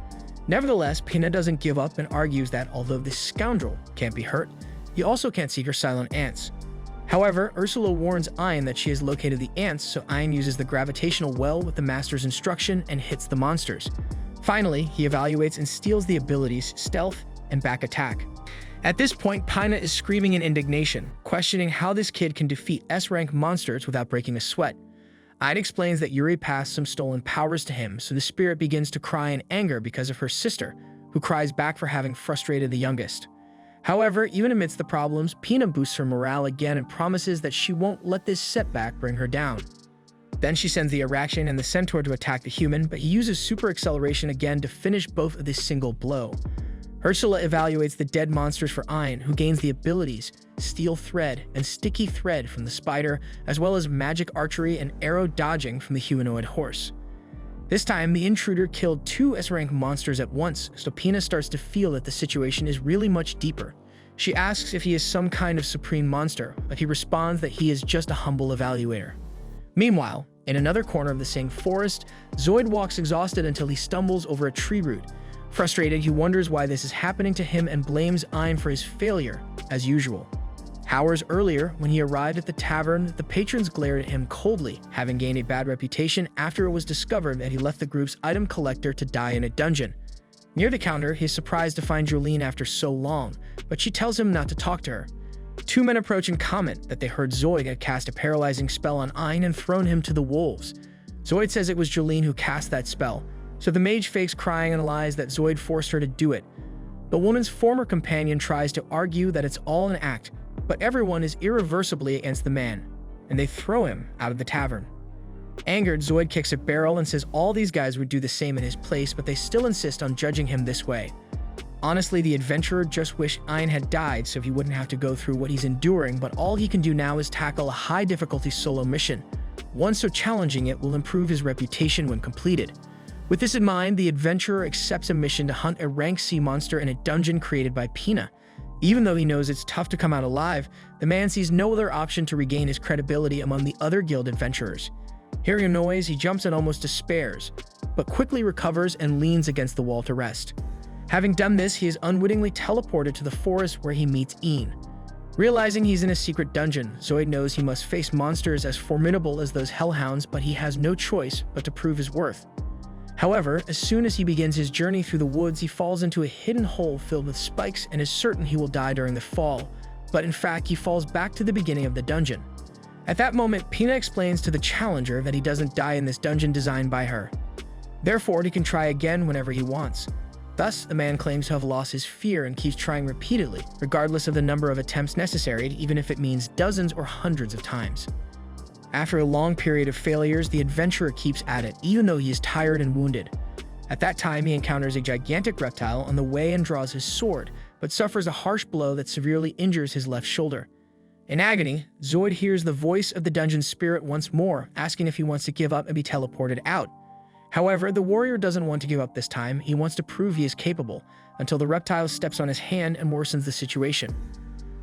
Nevertheless, Pina doesn't give up and argues that although this scoundrel can't be hurt, he also can't see her silent ants. However, Ursula warns Ein that she has located the ants, so Ein uses the gravitational well with the master's instruction and hits the monsters. Finally, he evaluates and steals the abilities Stealth and Back Attack. At this point, Pina is screaming in indignation, questioning how this kid can defeat S-rank monsters without breaking a sweat. Ein explains that Yuri passed some stolen powers to him, so the spirit begins to cry in anger because of her sister, who cries back for having frustrated the youngest. However, even amidst the problems, Pina boosts her morale again and promises that she won't let this setback bring her down. Then she sends the Araction and the Centaur to attack the human, but he uses super acceleration again to finish both of this single blow. Ursula evaluates the dead monsters for Ein, who gains the abilities Steel Thread and Sticky Thread from the spider, as well as magic archery and arrow dodging from the humanoid horse. This time, the intruder killed 2 S-rank monsters at once, so Pina starts to feel that the situation is really much deeper. She asks if he is some kind of supreme monster, but he responds that he is just a humble evaluator. Meanwhile, in another corner of the same forest, Zoid walks exhausted until he stumbles over a tree root. Frustrated, he wonders why this is happening to him and blames Ein for his failure, as usual. Hours earlier, when he arrived at the tavern, the patrons glared at him coldly, having gained a bad reputation after it was discovered that he left the group's item collector to die in a dungeon. Near the counter, he is surprised to find Jolene after so long, but she tells him not to talk to her. 2 men approach and comment that they heard Zoid had cast a paralyzing spell on Ein and thrown him to the wolves. Zoid says it was Jolene who cast that spell, so the mage fakes crying and lies that Zoid forced her to do it. The woman's former companion tries to argue that it's all an act, but everyone is irreversibly against the man, and they throw him out of the tavern. Angered, Zoid kicks a barrel and says all these guys would do the same in his place, but they still insist on judging him this way. Honestly, the adventurer just wished Ein had died so he wouldn't have to go through what he's enduring, but all he can do now is tackle a high-difficulty solo mission. One so challenging it will improve his reputation when completed. With this in mind, the adventurer accepts a mission to hunt a rank C monster in a dungeon created by Pina. Even though he knows it's tough to come out alive, the man sees no other option to regain his credibility among the other guild adventurers. Hearing a noise, he jumps and almost despairs, but quickly recovers and leans against the wall to rest. Having done this, he is unwittingly teleported to the forest where he meets Een. Realizing he's in a secret dungeon, Zoid knows he must face monsters as formidable as those hellhounds, but he has no choice but to prove his worth. However, as soon as he begins his journey through the woods, he falls into a hidden hole filled with spikes and is certain he will die during the fall, but in fact he falls back to the beginning of the dungeon. At that moment, Pina explains to the challenger that he doesn't die in this dungeon designed by her. Therefore, he can try again whenever he wants. Thus, the man claims to have lost his fear and keeps trying repeatedly, regardless of the number of attempts necessary, even if it means dozens or hundreds of times. After a long period of failures, the adventurer keeps at it, even though he is tired and wounded. At that time, he encounters a gigantic reptile on the way and draws his sword, but suffers a harsh blow that severely injures his left shoulder. In agony, Zoid hears the voice of the dungeon spirit once more, asking if he wants to give up and be teleported out. However, the warrior doesn't want to give up this time. He wants to prove he is capable, until the reptile steps on his hand and worsens the situation.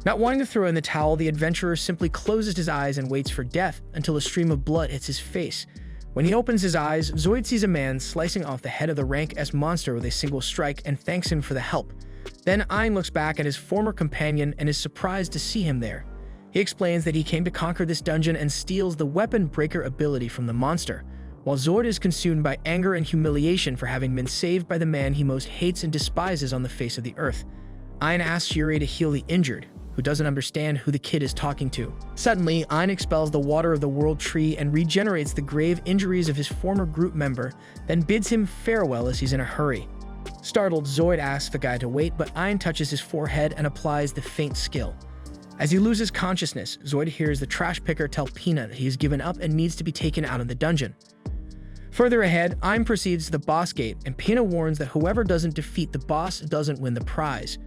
Not wanting to throw in the towel, the adventurer simply closes his eyes and waits for death until a stream of blood hits his face. When he opens his eyes, Zoid sees a man slicing off the head of the rank S monster with a single strike and thanks him for the help. Then Ein looks back at his former companion and is surprised to see him there. He explains that he came to conquer this dungeon and steals the weapon breaker ability from the monster, while Zoid is consumed by anger and humiliation for having been saved by the man he most hates and despises on the face of the earth. Ein asks Yuri to heal the injured, who doesn't understand who the kid is talking to. Suddenly, Ein expels the water of the world tree and regenerates the grave injuries of his former group member, then bids him farewell as he's in a hurry. Startled, Zoid asks the guy to wait, but Ein touches his forehead and applies the faint skill. As he loses consciousness, Zoid hears the trash picker tell Pina that he has given up and needs to be taken out of the dungeon. Further ahead, Ein proceeds to the boss gate, and Pina warns that whoever doesn't defeat the boss doesn't win the prize.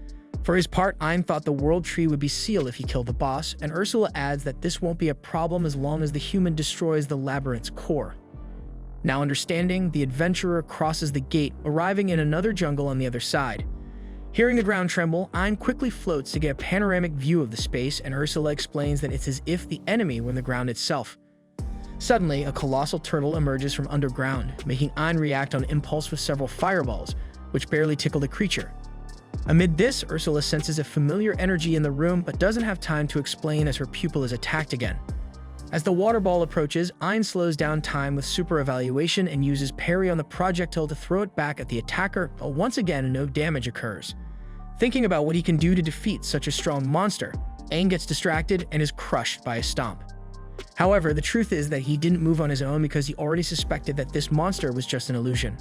For his part, Ein thought the world tree would be sealed if he killed the boss, and Ursula adds that this won't be a problem as long as the human destroys the labyrinth's core. Now understanding, the adventurer crosses the gate, arriving in another jungle on the other side. Hearing the ground tremble, Ein quickly floats to get a panoramic view of the space, and Ursula explains that it's as if the enemy were on the ground itself. Suddenly, a colossal turtle emerges from underground, making Ein react on impulse with several fireballs, which barely tickle the creature. Amid this, Ursula senses a familiar energy in the room but doesn't have time to explain as her pupil is attacked again. As the water ball approaches, Ein slows down time with super evaluation and uses parry on the projectile to throw it back at the attacker, but once again no damage occurs. Thinking about what he can do to defeat such a strong monster, Ein gets distracted and is crushed by a stomp. However, the truth is that he didn't move on his own because he already suspected that this monster was just an illusion.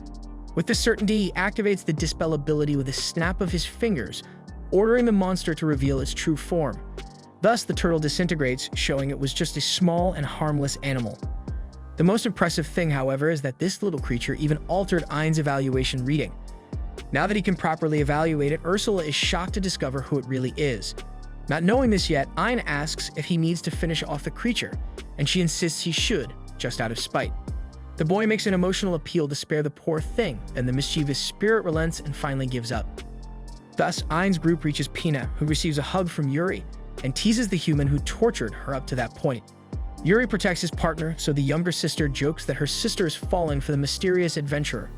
With this certainty, he activates the dispel ability with a snap of his fingers, ordering the monster to reveal its true form. Thus, the turtle disintegrates, showing it was just a small and harmless animal. The most impressive thing, however, is that this little creature even altered Ein's evaluation reading. Now that he can properly evaluate it, Ursula is shocked to discover who it really is. Not knowing this yet, Ein asks if he needs to finish off the creature, and she insists he should, just out of spite. The boy makes an emotional appeal to spare the poor thing, then the mischievous spirit relents and finally gives up. Thus, Ein's group reaches Pina, who receives a hug from Yuri, and teases the human who tortured her up to that point. Yuri protects his partner, so the younger sister jokes that her sister is falling for the mysterious adventurer.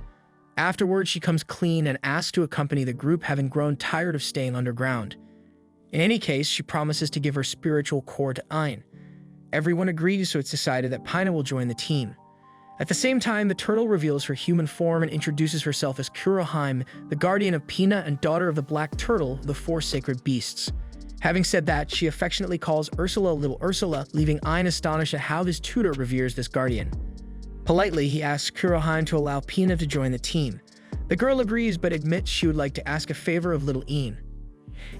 Afterwards, she comes clean and asks to accompany the group, having grown tired of staying underground. In any case, she promises to give her spiritual core to Ein. Everyone agrees, so it's decided that Pina will join the team. At the same time, the turtle reveals her human form and introduces herself as Kuroheim, the guardian of Pina and daughter of the Black Turtle, the four sacred beasts. Having said that, she affectionately calls Ursula Little Ursula, leaving Ein astonished at how this tutor reveres this guardian. Politely, he asks Kuroheim to allow Pina to join the team. The girl agrees but admits she would like to ask a favor of little Ein.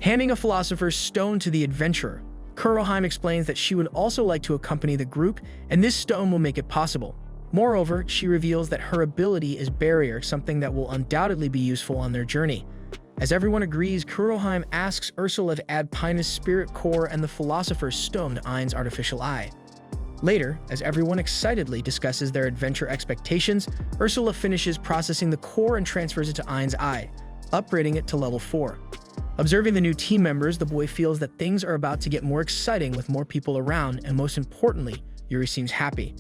Handing a philosopher's stone to the adventurer, Kuroheim explains that she would also like to accompany the group, and this stone will make it possible. Moreover, she reveals that her ability is Barrier, something that will undoubtedly be useful on their journey. As everyone agrees, Kuroheim asks Ursula to add Pina's spirit core and the philosopher's stone to Ein's artificial eye. Later, as everyone excitedly discusses their adventure expectations, Ursula finishes processing the core and transfers it to Ein's eye, upgrading it to level 4. Observing the new team members, the boy feels that things are about to get more exciting with more people around, and most importantly, Yuri seems happy.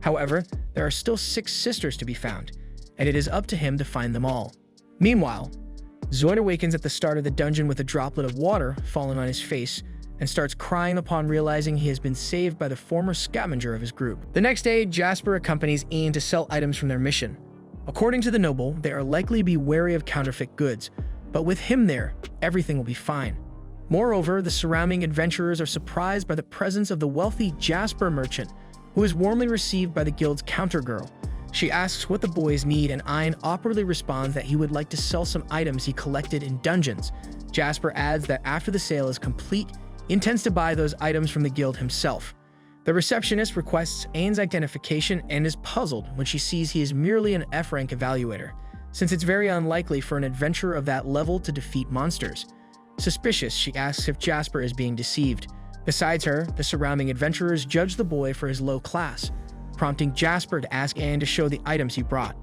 However, there are still 6 sisters to be found, and it is up to him to find them all. Meanwhile, Zoid awakens at the start of the dungeon with a droplet of water falling on his face and starts crying upon realizing he has been saved by the former scavenger of his group. The next day, Jasper accompanies Ian to sell items from their mission. According to the noble, they are likely to be wary of counterfeit goods, but with him there, everything will be fine. Moreover, the surrounding adventurers are surprised by the presence of the wealthy Jasper merchant, who is warmly received by the guild's countergirl. She asks what the boys need, and Ein awkwardly responds that he would like to sell some items he collected in dungeons. Jasper adds that after the sale is complete, he intends to buy those items from the guild himself. The receptionist requests Ein's identification and is puzzled when she sees he is merely an F-rank evaluator, since it's very unlikely for an adventurer of that level to defeat monsters. Suspicious, she asks if Jasper is being deceived. Besides her, the surrounding adventurers judge the boy for his low class, prompting Jasper to ask Ein to show the items he brought.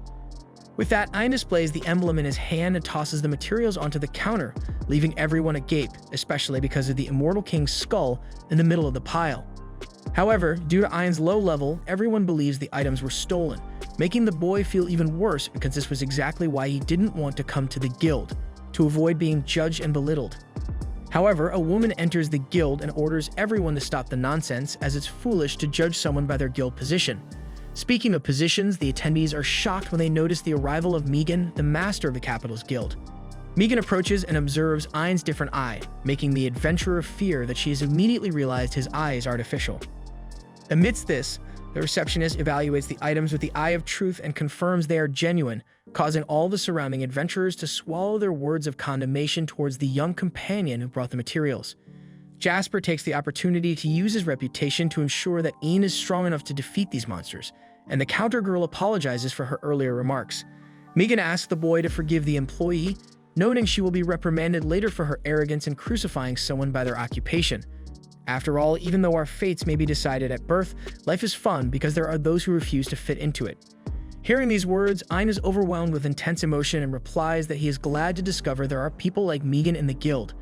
With that, Ein displays the emblem in his hand and tosses the materials onto the counter, leaving everyone agape, especially because of the Immortal King's skull in the middle of the pile. However, due to Ein's low level, everyone believes the items were stolen, making the boy feel even worse because this was exactly why he didn't want to come to the guild, to avoid being judged and belittled. However, a woman enters the guild and orders everyone to stop the nonsense, as it's foolish to judge someone by their guild position. Speaking of positions, the attendees are shocked when they notice the arrival of Megan, the master of the capital's guild. Megan approaches and observes Ein's different eye, making the adventurer fear that she has immediately realized his eye is artificial. Amidst this, the receptionist evaluates the items with the eye of truth and confirms they are genuine, causing all the surrounding adventurers to swallow their words of condemnation towards the young companion who brought the materials. Jasper takes the opportunity to use his reputation to ensure that Ein is strong enough to defeat these monsters, and the counter-girl apologizes for her earlier remarks. Megan asks the boy to forgive the employee, noting she will be reprimanded later for her arrogance in crucifying someone by their occupation. After all, even though our fates may be decided at birth, life is fun because there are those who refuse to fit into it. Hearing these words, Ein is overwhelmed with intense emotion and replies that he is glad to discover there are people like Megan in the guild.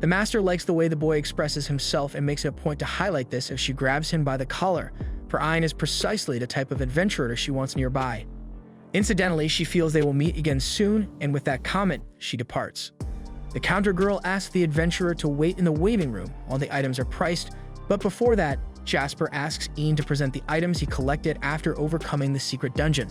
The master likes the way the boy expresses himself and makes it a point to highlight this as she grabs him by the collar, for Ein is precisely the type of adventurer she wants nearby. Incidentally, she feels they will meet again soon, and with that comment, she departs. The counter girl asks the adventurer to wait in the waiting room while the items are priced, but before that, Jasper asks Ian to present the items he collected after overcoming the secret dungeon.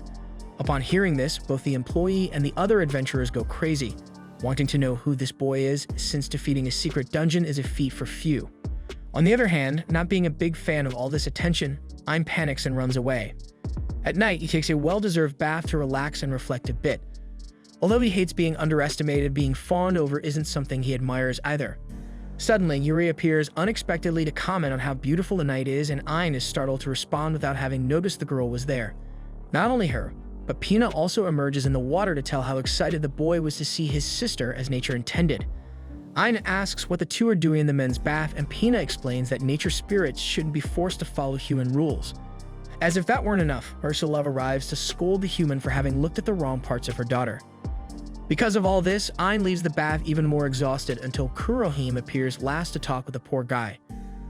Upon hearing this, both the employee and the other adventurers go crazy, wanting to know who this boy is, since defeating a secret dungeon is a feat for few. On the other hand, not being a big fan of all this attention, Ein panics and runs away. At night, he takes a well-deserved bath to relax and reflect a bit. Although he hates being underestimated, being fawned over isn't something he admires either. Suddenly, Yuri appears unexpectedly to comment on how beautiful the night is, and Ein is startled to respond without having noticed the girl was there. Not only her, but Pina also emerges in the water to tell how excited the boy was to see his sister as nature intended. Ein asks what the two are doing in the men's bath, and Pina explains that nature spirits shouldn't be forced to follow human rules. As if that weren't enough, Ursula arrives to scold the human for having looked at the wrong parts of her daughter. Because of all this, Ein leaves the bath even more exhausted until Kurohime appears last to talk with the poor guy.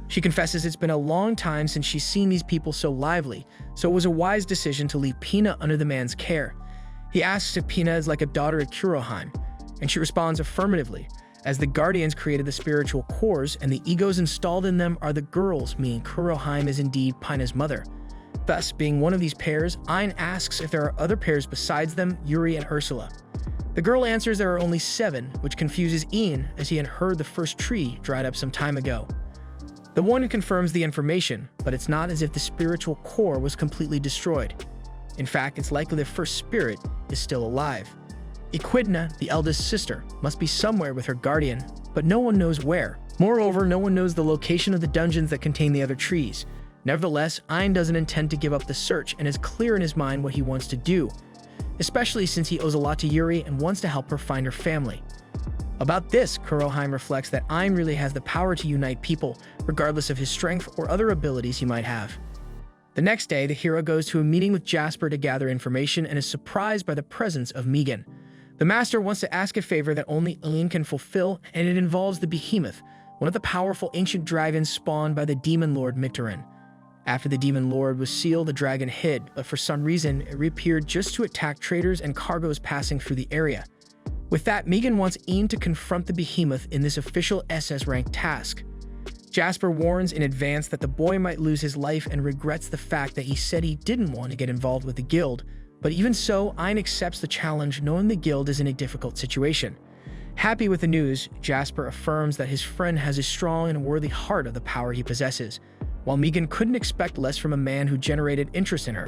She confesses it's been a long time since she's seen these people so lively, so it was a wise decision to leave Pina under the man's care. He asks if Pina is like a daughter of Kurohime, and she responds affirmatively, as the Guardians created the spiritual cores and the egos installed in them are the girls, meaning Kurohime is indeed Pina's mother. Thus, being one of these pairs, Ein asks if there are other pairs besides them, Yuri and Ursula. The girl answers there are only 7, which confuses Ian as he had heard the first tree dried up some time ago. The one confirms the information, but it's not as if the spiritual core was completely destroyed. In fact, it's likely the first spirit is still alive. Equidna, the eldest sister, must be somewhere with her guardian, but no one knows where. Moreover, no one knows the location of the dungeons that contain the other trees. Nevertheless, Ein doesn't intend to give up the search and is clear in his mind what he wants to do, especially since he owes a lot to Yuri and wants to help her find her family. About this, Kurohime reflects that Ein really has the power to unite people, regardless of his strength or other abilities he might have. The next day, the hero goes to a meeting with Jasper to gather information and is surprised by the presence of Megan. The master wants to ask a favor that only Ian can fulfill, and it involves the Behemoth, one of the powerful ancient dragons spawned by the demon lord Micterin. After the demon lord was sealed, the dragon hid, but for some reason, it reappeared just to attack traders and cargoes passing through the area. With that, Megan wants Ian to confront the Behemoth in this official SS-rank task. Jasper warns in advance that the boy might lose his life and regrets the fact that he said he didn't want to get involved with the guild, but even so, Ein accepts the challenge knowing the guild is in a difficult situation. Happy with the news, Jasper affirms that his friend has a strong and worthy heart of the power he possesses, while Megan couldn't expect less from a man who generated interest in her.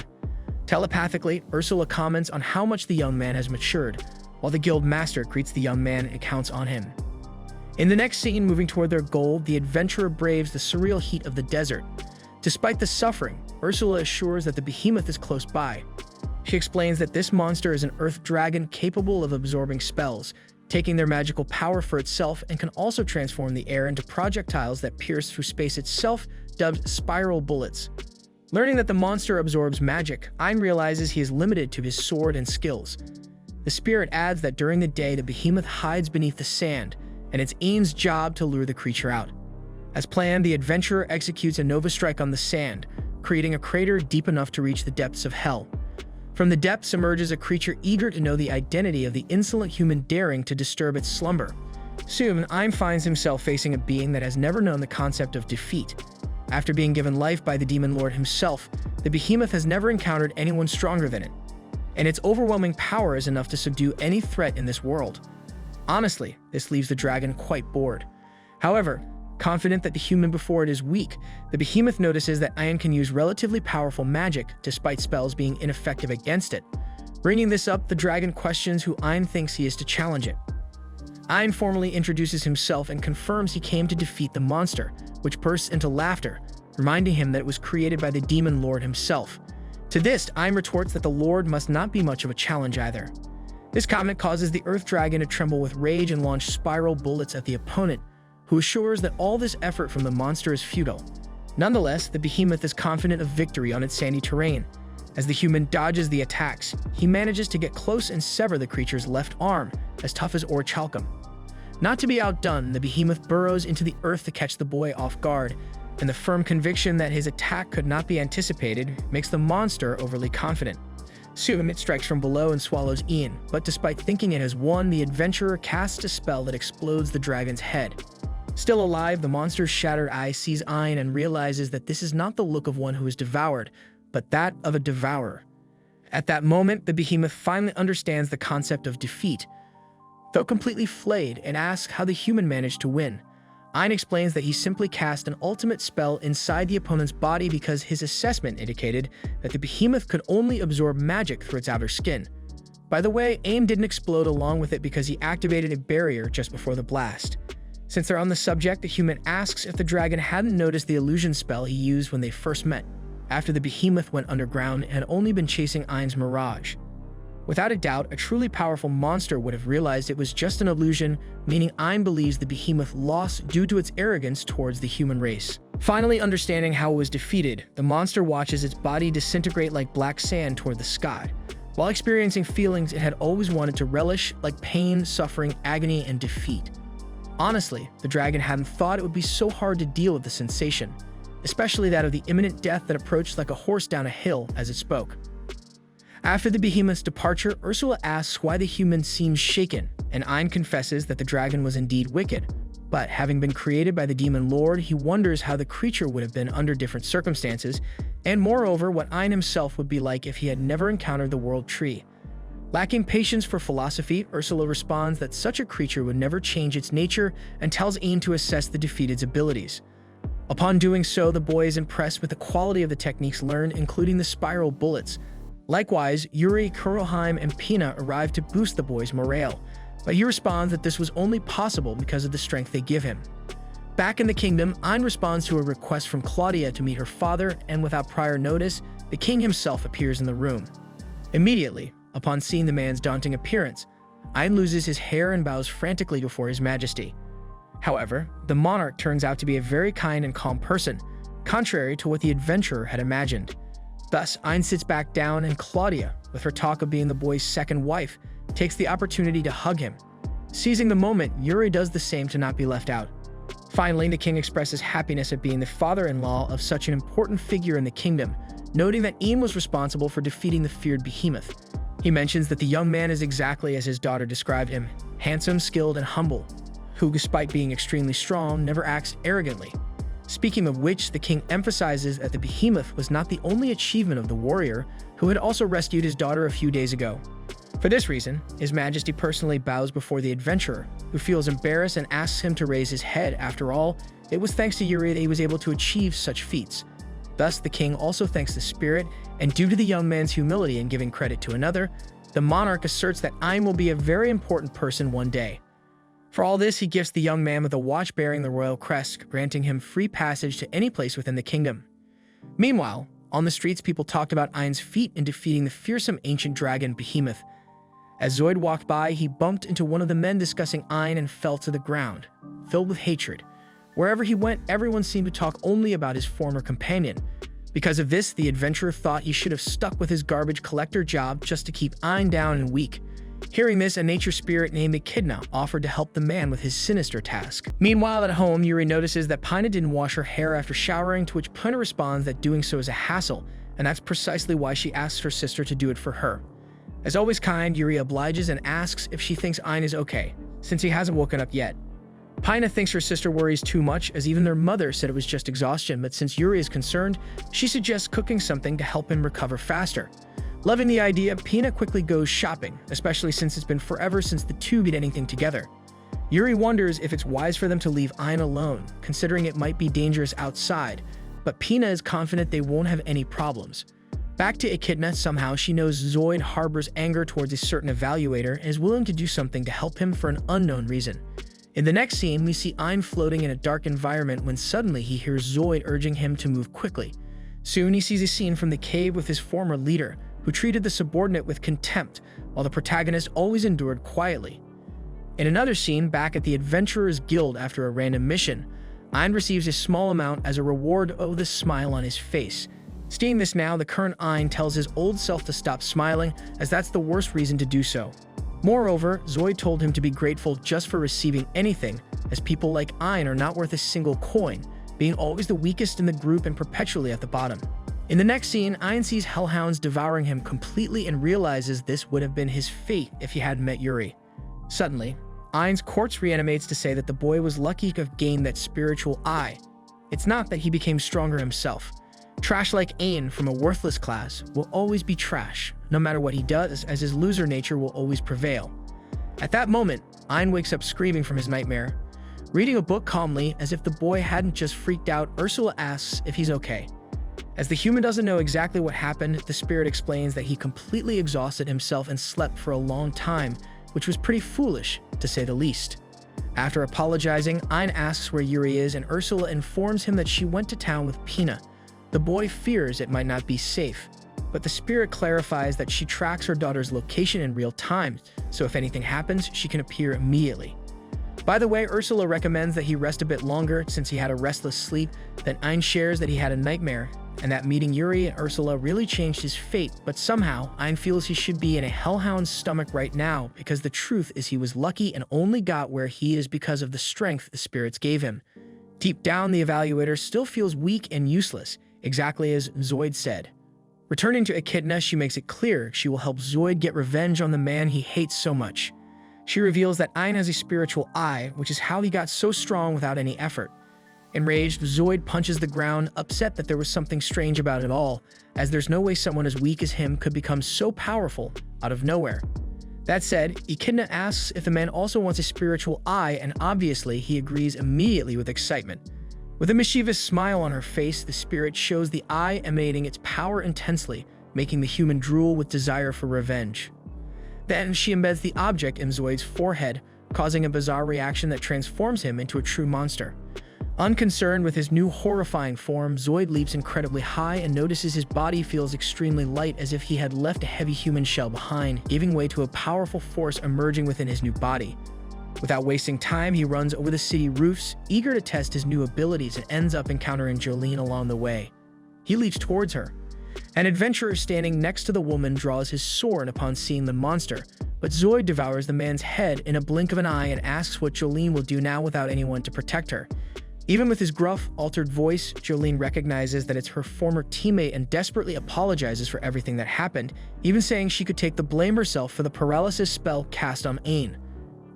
Telepathically, Ursula comments on how much the young man has matured, while the guild master greets the young man and counts on him. In the next scene, moving toward their goal, the adventurer braves the surreal heat of the desert. Despite the suffering, Ursula assures that the Behemoth is close by. She explains that this monster is an earth dragon capable of absorbing spells, taking their magical power for itself, and can also transform the air into projectiles that pierce through space itself, dubbed spiral bullets. Learning that the monster absorbs magic, Ein realizes he is limited to his sword and skills. The spirit adds that during the day, the Behemoth hides beneath the sand, and it's Ian's job to lure the creature out. As planned, the adventurer executes a Nova Strike on the sand, creating a crater deep enough to reach the depths of hell. From the depths emerges a creature eager to know the identity of the insolent human daring to disturb its slumber. Soon, Ein finds himself facing a being that has never known the concept of defeat. After being given life by the Demon Lord himself, the Behemoth has never encountered anyone stronger than it, and its overwhelming power is enough to subdue any threat in this world. Honestly, this leaves the dragon quite bored. However, confident that the human before it is weak, the Behemoth notices that Ein can use relatively powerful magic despite spells being ineffective against it. Bringing this up, the dragon questions who Ein thinks he is to challenge it. Ein formally introduces himself and confirms he came to defeat the monster, which bursts into laughter, reminding him that it was created by the Demon Lord himself. To this, Ein retorts that the Lord must not be much of a challenge either. This comment causes the Earth Dragon to tremble with rage and launch spiral bullets at the opponent, who assures that all this effort from the monster is futile. Nonetheless, the Behemoth is confident of victory on its sandy terrain. As the human dodges the attacks, he manages to get close and sever the creature's left arm, as tough as orichalcum. Not to be outdone, the behemoth burrows into the earth to catch the boy off guard, and the firm conviction that his attack could not be anticipated makes the monster overly confident. Soon, it strikes from below and swallows Ian, but despite thinking it has won, the adventurer casts a spell that explodes the dragon's head. Still alive, the monster's shattered eye sees Ian and realizes that this is not the look of one who is devoured, but that of a devourer. At that moment, the behemoth finally understands the concept of defeat. Though completely flayed, and asks how the human managed to win. Ian explains that he simply cast an ultimate spell inside the opponent's body because his assessment indicated that the behemoth could only absorb magic through its outer skin. By the way, Ian didn't explode along with it because he activated a barrier just before the blast. Since they're on the subject, the human asks if the dragon hadn't noticed the illusion spell he used when they first met, after the behemoth went underground and had only been chasing Ian's mirage. Without a doubt, a truly powerful monster would have realized it was just an illusion, meaning Ian believes the behemoth lost due to its arrogance towards the human race. Finally understanding how it was defeated, the monster watches its body disintegrate like black sand toward the sky, while experiencing feelings it had always wanted to relish, like pain, suffering, agony, and defeat. Honestly, the dragon hadn't thought it would be so hard to deal with the sensation, especially that of the imminent death that approached like a horse down a hill as it spoke. After the behemoth's departure, Ursula asks why the human seems shaken, and Ian confesses that the dragon was indeed wicked. But having been created by the demon lord, he wonders how the creature would have been under different circumstances, and moreover, what Ian himself would be like if he had never encountered the world tree. Lacking patience for philosophy, Ursula responds that such a creature would never change its nature and tells Ian to assess the defeated's abilities. Upon doing so, the boy is impressed with the quality of the techniques learned, including the spiral bullets. Likewise, Yuri, Kuroheim, and Pina arrive to boost the boy's morale, but he responds that this was only possible because of the strength they give him. Back in the kingdom, Ian responds to a request from Claudia to meet her father, and without prior notice, the king himself appears in the room. Immediately, upon seeing the man's daunting appearance, Ian loses his hair and bows frantically before his majesty. However, the monarch turns out to be a very kind and calm person, contrary to what the adventurer had imagined. Thus, Ian sits back down, and Claudia, with her talk of being the boy's second wife, takes the opportunity to hug him. Seizing the moment, Yuri does the same to not be left out. Finally, the king expresses happiness at being the father-in-law of such an important figure in the kingdom, noting that Ian was responsible for defeating the feared behemoth. He mentions that the young man is exactly as his daughter described him, handsome, skilled, and humble, who, despite being extremely strong, never acts arrogantly. Speaking of which, the king emphasizes that the behemoth was not the only achievement of the warrior, who had also rescued his daughter a few days ago. For this reason, His Majesty personally bows before the adventurer, who feels embarrassed and asks him to raise his head. After all, it was thanks to Yuri that he was able to achieve such feats. Thus, the king also thanks the spirit, and due to the young man's humility in giving credit to another, the monarch asserts that Ian will be a very important person one day. For all this, he gifts the young man with a watch bearing the royal crest, granting him free passage to any place within the kingdom. Meanwhile, on the streets, people talked about Ian's feat in defeating the fearsome ancient dragon Behemoth. As Zoid walked by, he bumped into one of the men discussing Ian and fell to the ground, filled with hatred. Wherever he went, everyone seemed to talk only about his former companion. Because of this, the adventurer thought he should have stuck with his garbage collector job just to keep Ian down and weak. Hearing this, a nature spirit named Echidna offered to help the man with his sinister task. Meanwhile, at home, Yuri notices that Pina didn't wash her hair after showering, to which Pina responds that doing so is a hassle, and that's precisely why she asks her sister to do it for her. As always kind, Yuri obliges and asks if she thinks Ian is okay, since he hasn't woken up yet. Pina thinks her sister worries too much, as even their mother said it was just exhaustion, but since Yuri is concerned, she suggests cooking something to help him recover faster. Loving the idea, Pina quickly goes shopping, especially since it's been forever since the two did anything together. Yuri wonders if it's wise for them to leave Ian alone, considering it might be dangerous outside, but Pina is confident they won't have any problems. Back to Echidna, somehow she knows Zoid harbors anger towards a certain evaluator and is willing to do something to help him for an unknown reason. In the next scene, we see Ian floating in a dark environment when suddenly he hears Zoid urging him to move quickly. Soon he sees a scene from the cave with his former leader, who treated the subordinate with contempt, while the protagonist always endured quietly. In another scene, back at the Adventurers Guild after a random mission, Ian receives a small amount as a reward of the smile on his face. Seeing this now, the current Ein tells his old self to stop smiling, as that's the worst reason to do so. Moreover, Zoid told him to be grateful just for receiving anything, as people like Ein are not worth a single coin, being always the weakest in the group and perpetually at the bottom. In the next scene, Ein sees hellhounds devouring him completely and realizes this would have been his fate if he hadn't met Yuri. Suddenly, Ein's corpse reanimates to say that the boy was lucky to have gained that spiritual eye. It's not that he became stronger himself. Trash like Ein from a worthless class will always be trash, no matter what he does, as his loser nature will always prevail. At that moment, Ein wakes up screaming from his nightmare. Reading a book calmly, as if the boy hadn't just freaked out, Ursula asks if he's okay. As the human doesn't know exactly what happened, the spirit explains that he completely exhausted himself and slept for a long time, which was pretty foolish, to say the least. After apologizing, Ein asks where Yuri is, and Ursula informs him that she went to town with Pina. The boy fears it might not be safe, but the spirit clarifies that she tracks her daughter's location in real time, so if anything happens, she can appear immediately. By the way, Ursula recommends that he rest a bit longer since he had a restless sleep. Then Ein shares that he had a nightmare, and that meeting Yuri and Ursula really changed his fate, but somehow Ein feels he should be in a hellhound's stomach right now, because the truth is he was lucky and only got where he is because of the strength the spirits gave him. Deep down, the evaluator still feels weak and useless, exactly as Zoid said. Returning to Echidna, she makes it clear she will help Zoid get revenge on the man he hates so much. She reveals that Ein has a spiritual eye, which is how he got so strong without any effort. Enraged, Zoid punches the ground, upset that there was something strange about it all, as there's no way someone as weak as him could become so powerful out of nowhere. That said, Echidna asks if the man also wants a spiritual eye, and obviously he agrees immediately with excitement. With a mischievous smile on her face, the spirit shows the eye emanating its power intensely, making the human drool with desire for revenge. Then she embeds the object in Zoid's forehead, causing a bizarre reaction that transforms him into a true monster. Unconcerned with his new horrifying form, Zoid leaps incredibly high and notices his body feels extremely light, as if he had left a heavy human shell behind, giving way to a powerful force emerging within his new body. Without wasting time, he runs over the city roofs, eager to test his new abilities, and ends up encountering Jolene along the way. He leaps towards her. An adventurer standing next to the woman draws his sword upon seeing the monster, but Zoid devours the man's head in a blink of an eye and asks what Jolene will do now without anyone to protect her. Even with his gruff, altered voice, Jolene recognizes that it's her former teammate and desperately apologizes for everything that happened, even saying she could take the blame herself for the paralysis spell cast on Ein.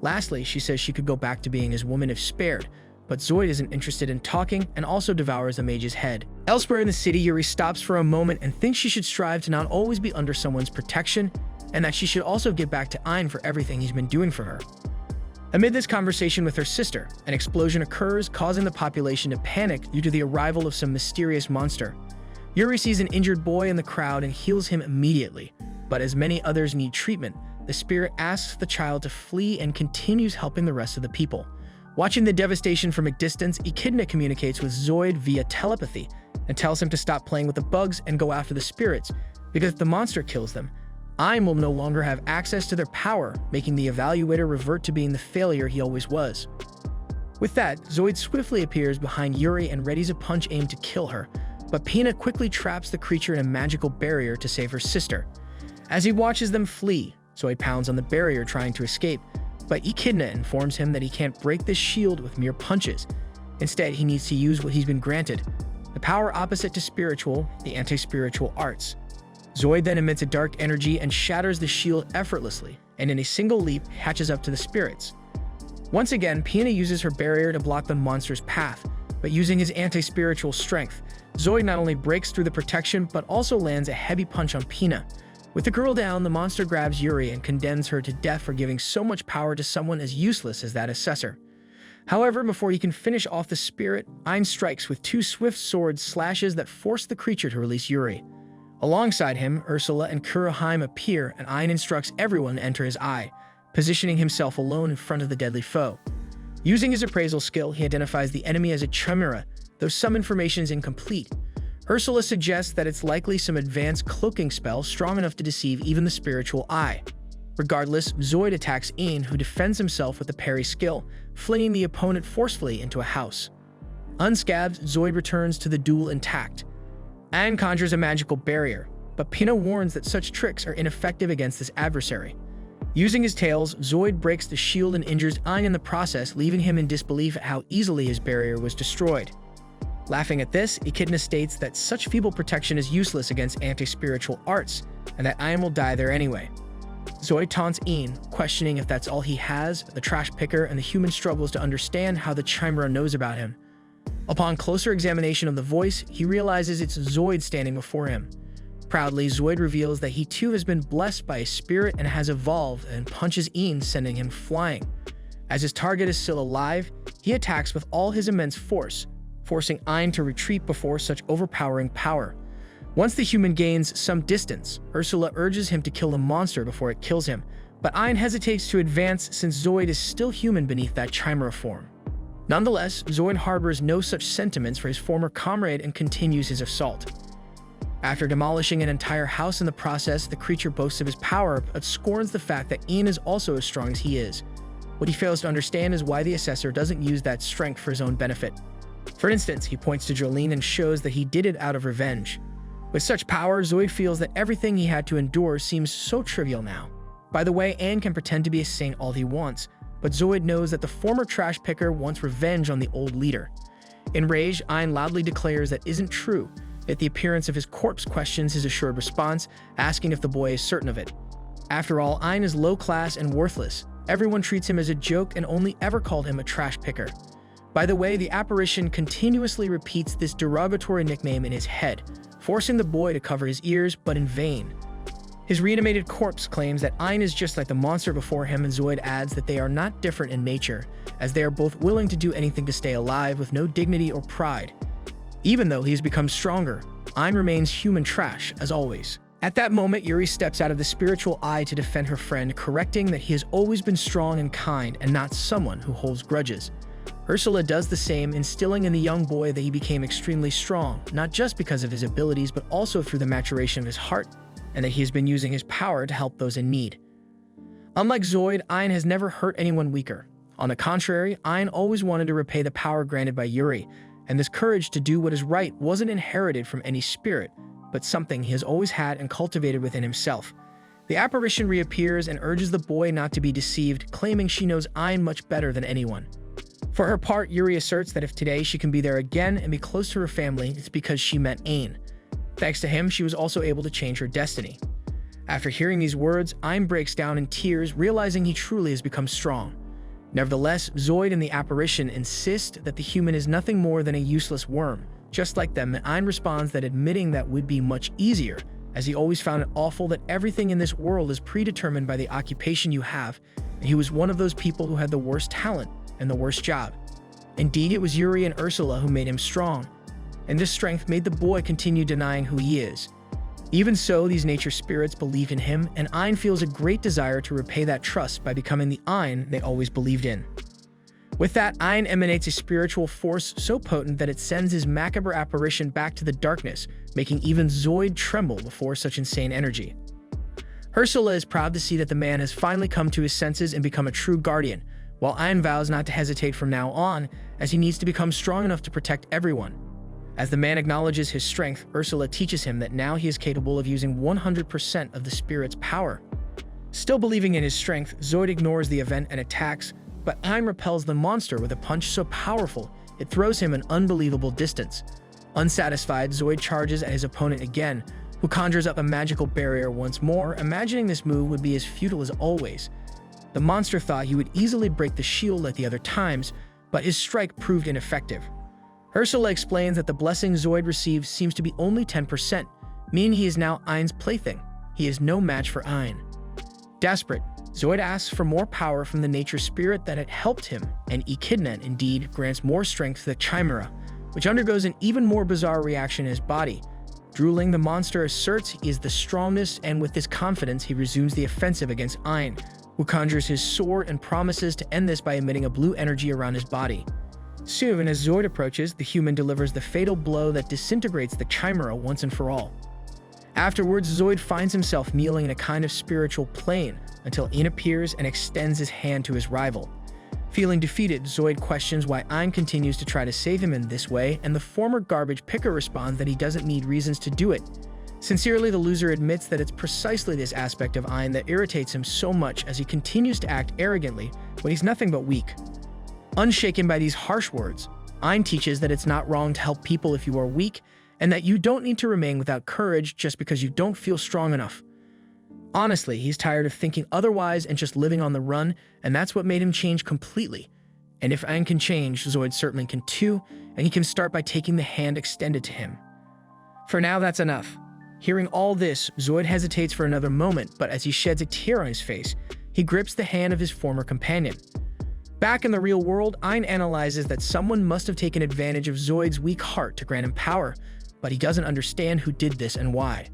Lastly, she says she could go back to being his woman if spared, but Zoid isn't interested in talking and also devours the mage's head. Elsewhere in the city, Yuri stops for a moment and thinks she should strive to not always be under someone's protection, and that she should also give back to Ein for everything he's been doing for her. Amid this conversation with her sister, an explosion occurs, causing the population to panic due to the arrival of some mysterious monster. Yuri sees an injured boy in the crowd and heals him immediately, but as many others need treatment, the spirit asks the child to flee and continues helping the rest of the people. Watching the devastation from a distance, Echidna communicates with Zoid via telepathy and tells him to stop playing with the bugs and go after the spirits, because if the monster kills them, Ein will no longer have access to their power, making the evaluator revert to being the failure he always was. With that, Zoid swiftly appears behind Yuri and readies a punch aimed to kill her, but Pina quickly traps the creature in a magical barrier to save her sister. As he watches them flee, Zoid pounds on the barrier trying to escape, but Echidna informs him that he can't break this shield with mere punches. Instead, he needs to use what he's been granted, the power opposite to spiritual, the anti-spiritual arts. Zoid then emits a dark energy and shatters the shield effortlessly, and in a single leap, hatches up to the spirits. Once again, Pina uses her barrier to block the monster's path, but using his anti-spiritual strength, Zoid not only breaks through the protection, but also lands a heavy punch on Pina. With the girl down, the monster grabs Yuri and condemns her to death for giving so much power to someone as useless as that assessor. However, before he can finish off the spirit, Ein strikes with two swift sword slashes that force the creature to release Yuri. Alongside him, Ursula and Kuroheim appear, and Ein instructs everyone to enter his eye, positioning himself alone in front of the deadly foe. Using his appraisal skill, he identifies the enemy as a chimera, though some information is incomplete. Ursula suggests that it's likely some advanced cloaking spell strong enough to deceive even the spiritual eye. Regardless, Zoid attacks Ein, who defends himself with the parry skill, flinging the opponent forcefully into a house. Unscathed, Zoid returns to the duel intact. Ain conjures a magical barrier, but Pino warns that such tricks are ineffective against this adversary. Using his tails, Zoid breaks the shield and injures Ain in the process, leaving him in disbelief at how easily his barrier was destroyed. Laughing at this, Echidna states that such feeble protection is useless against anti-spiritual arts, and that Ain will die there anyway. Zoid taunts Ain, questioning if that's all he has. The trash picker and the human struggles to understand how the Chimera knows about him. Upon closer examination of the voice, he realizes it's Zoid standing before him. Proudly, Zoid reveals that he too has been blessed by a spirit and has evolved, and punches Ain, sending him flying. As his target is still alive, he attacks with all his immense force, forcing Ain to retreat before such overpowering power. Once the human gains some distance, Ursula urges him to kill the monster before it kills him, but Ain hesitates to advance since Zoid is still human beneath that Chimera form. Nonetheless, Zoid harbors no such sentiments for his former comrade and continues his assault. After demolishing an entire house in the process, the creature boasts of his power, but scorns the fact that Ain is also as strong as he is. What he fails to understand is why the assessor doesn't use that strength for his own benefit. For instance, he points to Jolene and shows that he did it out of revenge. With such power, Zoid feels that everything he had to endure seems so trivial now. By the way, Ain can pretend to be a saint all he wants, but Zoid knows that the former trash picker wants revenge on the old leader. Enraged, Ain loudly declares that isn't true, yet the appearance of his corpse questions his assured response, asking if the boy is certain of it. After all, Ain is low class and worthless. Everyone treats him as a joke and only ever called him a trash picker. By the way, the apparition continuously repeats this derogatory nickname in his head, forcing the boy to cover his ears, but in vain. His reanimated corpse claims that Ain is just like the monster before him, and Zoid adds that they are not different in nature, as they are both willing to do anything to stay alive with no dignity or pride. Even though he has become stronger, Ain remains human trash, as always. At that moment, Yuri steps out of the spiritual eye to defend her friend, correcting that he has always been strong and kind, and not someone who holds grudges. Ursula does the same, instilling in the young boy that he became extremely strong, not just because of his abilities, but also through the maturation of his heart, and that he has been using his power to help those in need. Unlike Zoid, Ain has never hurt anyone weaker. On the contrary, Ain always wanted to repay the power granted by Yuri, and this courage to do what is right wasn't inherited from any spirit, but something he has always had and cultivated within himself. The apparition reappears and urges the boy not to be deceived, claiming she knows Ain much better than anyone. For her part, Yuri asserts that if today she can be there again and be close to her family, it's because she met Ain. Thanks to him, she was also able to change her destiny. After hearing these words, Ain breaks down in tears, realizing he truly has become strong. Nevertheless, Zoid and the apparition insist that the human is nothing more than a useless worm. Just like them, Ain responds that admitting that would be much easier, as he always found it awful that everything in this world is predetermined by the occupation you have, and he was one of those people who had the worst talent and the worst job. Indeed, it was Yuri and Ursula who made him strong, and this strength made the boy continue denying who he is. Even so, these nature spirits believe in him, and Ain feels a great desire to repay that trust by becoming the Ain they always believed in. With that, Ain emanates a spiritual force so potent that it sends his macabre apparition back to the darkness, making even Zoid tremble before such insane energy. Ursula is proud to see that the man has finally come to his senses and become a true guardian, while Ain vows not to hesitate from now on, as he needs to become strong enough to protect everyone. As the man acknowledges his strength, Ursula teaches him that now he is capable of using 100% of the spirit's power. Still believing in his strength, Zoid ignores the event and attacks, but Ain repels the monster with a punch so powerful it throws him an unbelievable distance. Unsatisfied, Zoid charges at his opponent again, who conjures up a magical barrier once more, imagining this move would be as futile as always. The monster thought he would easily break the shield like the other times, but his strike proved ineffective. Ursula explains that the blessing Zoid received seems to be only 10%, meaning he is now Ain's plaything. He is no match for Ain. Desperate, Zoid asks for more power from the nature spirit that had helped him, and Echidna indeed grants more strength to the Chimera, which undergoes an even more bizarre reaction in his body. Drooling, the monster asserts he is the strongest, and with this confidence he resumes the offensive against Ain, who conjures his sword and promises to end this by emitting a blue energy around his body. Soon, as Zoid approaches, the human delivers the fatal blow that disintegrates the Chimera once and for all. Afterwards, Zoid finds himself kneeling in a kind of spiritual plane until Ain appears and extends his hand to his rival. Feeling defeated, Zoid questions why Ein continues to try to save him in this way, and the former garbage picker responds that he doesn't need reasons to do it. Sincerely, the loser admits that it's precisely this aspect of Ein that irritates him so much as he continues to act arrogantly when he's nothing but weak. Unshaken by these harsh words, Ein teaches that it's not wrong to help people if you are weak, and that you don't need to remain without courage just because you don't feel strong enough. Honestly, he's tired of thinking otherwise and just living on the run, and that's what made him change completely. And if Ein can change, Zoid certainly can too, and he can start by taking the hand extended to him. For now, that's enough. Hearing all this, Zoid hesitates for another moment, but as he sheds a tear on his face, he grips the hand of his former companion. Back in the real world, Ein analyzes that someone must have taken advantage of Zoid's weak heart to grant him power, but he doesn't understand who did this and why.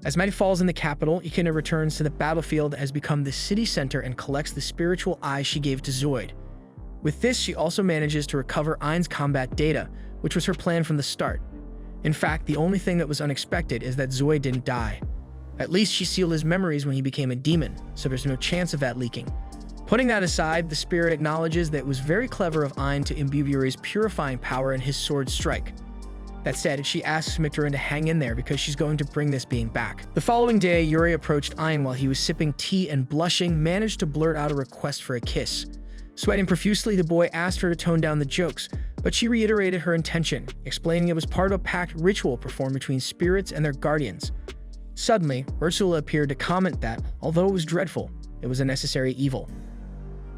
As night falls in the capital, Echidna returns to the battlefield, has become the city center, and collects the spiritual eye she gave to Zoid. With this, she also manages to recover Ein's combat data, which was her plan from the start. In fact, the only thing that was unexpected is that Zoid didn't die. At least she sealed his memories when he became a demon, so there's no chance of that leaking. Putting that aside, the spirit acknowledges that it was very clever of Ein to imbue Yuri's purifying power in his sword strike. That said, she asks Mictorin to hang in there because she's going to bring this being back. The following day, Yuri approached Ein while he was sipping tea and, blushing, managed to blurt out a request for a kiss. Sweating profusely, the boy asked her to tone down the jokes, but she reiterated her intention, explaining it was part of a pact ritual performed between spirits and their guardians. Suddenly, Ursula appeared to comment that, although it was dreadful, it was a necessary evil.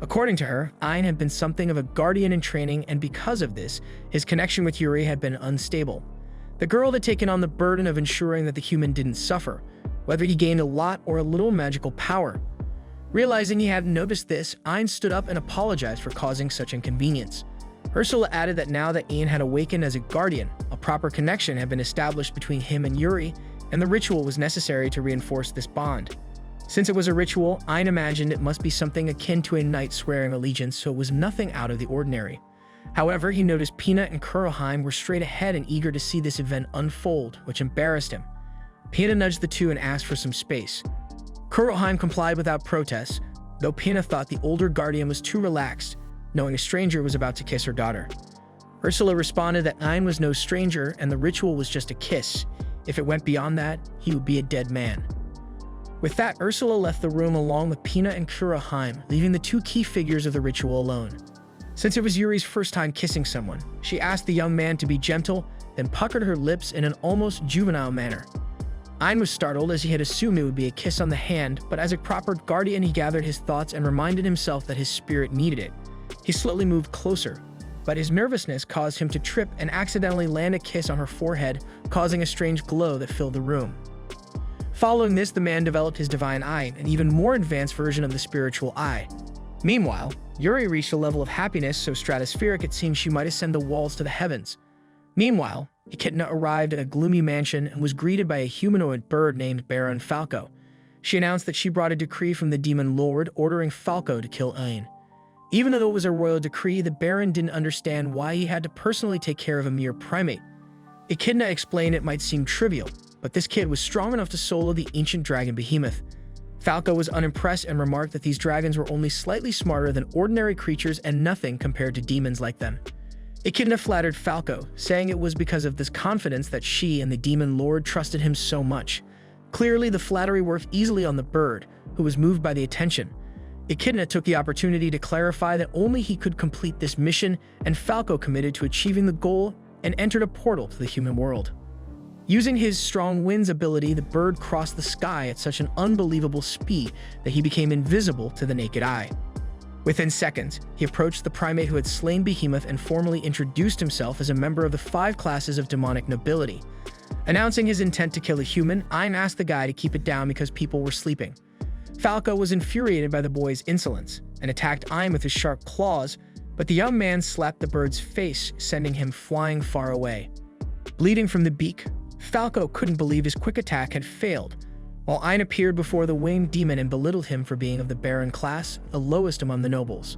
According to her, Ein had been something of a guardian in training, and because of this, his connection with Yuri had been unstable. The girl had taken on the burden of ensuring that the human didn't suffer, whether he gained a lot or a little magical power. Realizing he hadn't noticed this, Ein stood up and apologized for causing such inconvenience. Ursula added that now that Ein had awakened as a guardian, a proper connection had been established between him and Yuri, and the ritual was necessary to reinforce this bond. Since it was a ritual, Ein imagined it must be something akin to a knight swearing allegiance, so it was nothing out of the ordinary. However, he noticed Pina and Kuroheim were straight ahead and eager to see this event unfold, which embarrassed him. Pina nudged the two and asked for some space. Kuroheim complied without protest, though Pina thought the older guardian was too relaxed, knowing a stranger was about to kiss her daughter. Ursula responded that Ein was no stranger and the ritual was just a kiss. If it went beyond that, he would be a dead man. With that, Ursula left the room along with Pina and Kuroheim, leaving the two key figures of the ritual alone. Since it was Yuri's first time kissing someone, she asked the young man to be gentle, then puckered her lips in an almost juvenile manner. Ein was startled as he had assumed it would be a kiss on the hand, but as a proper guardian he gathered his thoughts and reminded himself that his spirit needed it. He slowly moved closer, but his nervousness caused him to trip and accidentally land a kiss on her forehead, causing a strange glow that filled the room. Following this, the man developed his divine eye, an even more advanced version of the spiritual eye. Meanwhile, Yuri reached a level of happiness so stratospheric it seemed she might ascend the walls to the heavens. Meanwhile, Echidna arrived at a gloomy mansion and was greeted by a humanoid bird named Baron Falco. She announced that she brought a decree from the demon lord ordering Falco to kill Ein. Even though it was a royal decree, the Baron didn't understand why he had to personally take care of a mere primate. Echidna explained it might seem trivial, but this kid was strong enough to solo the ancient dragon behemoth. Falco was unimpressed and remarked that these dragons were only slightly smarter than ordinary creatures and nothing compared to demons like them. Echidna flattered Falco, saying it was because of this confidence that she and the demon lord trusted him so much. Clearly, the flattery worked easily on the bird, who was moved by the attention. Echidna took the opportunity to clarify that only he could complete this mission, and Falco committed to achieving the goal and entered a portal to the human world. Using his strong winds ability, the bird crossed the sky at such an unbelievable speed that he became invisible to the naked eye. Within seconds, he approached the primate who had slain Behemoth and formally introduced himself as a member of the 5 classes of demonic nobility. Announcing his intent to kill a human, Ein asked the guy to keep it down because people were sleeping. Falco was infuriated by the boy's insolence and attacked Ein with his sharp claws, but the young man slapped the bird's face, sending him flying far away. Bleeding from the beak, Falco couldn't believe his quick attack had failed, while Ein appeared before the winged demon and belittled him for being of the Baron class, the lowest among the nobles.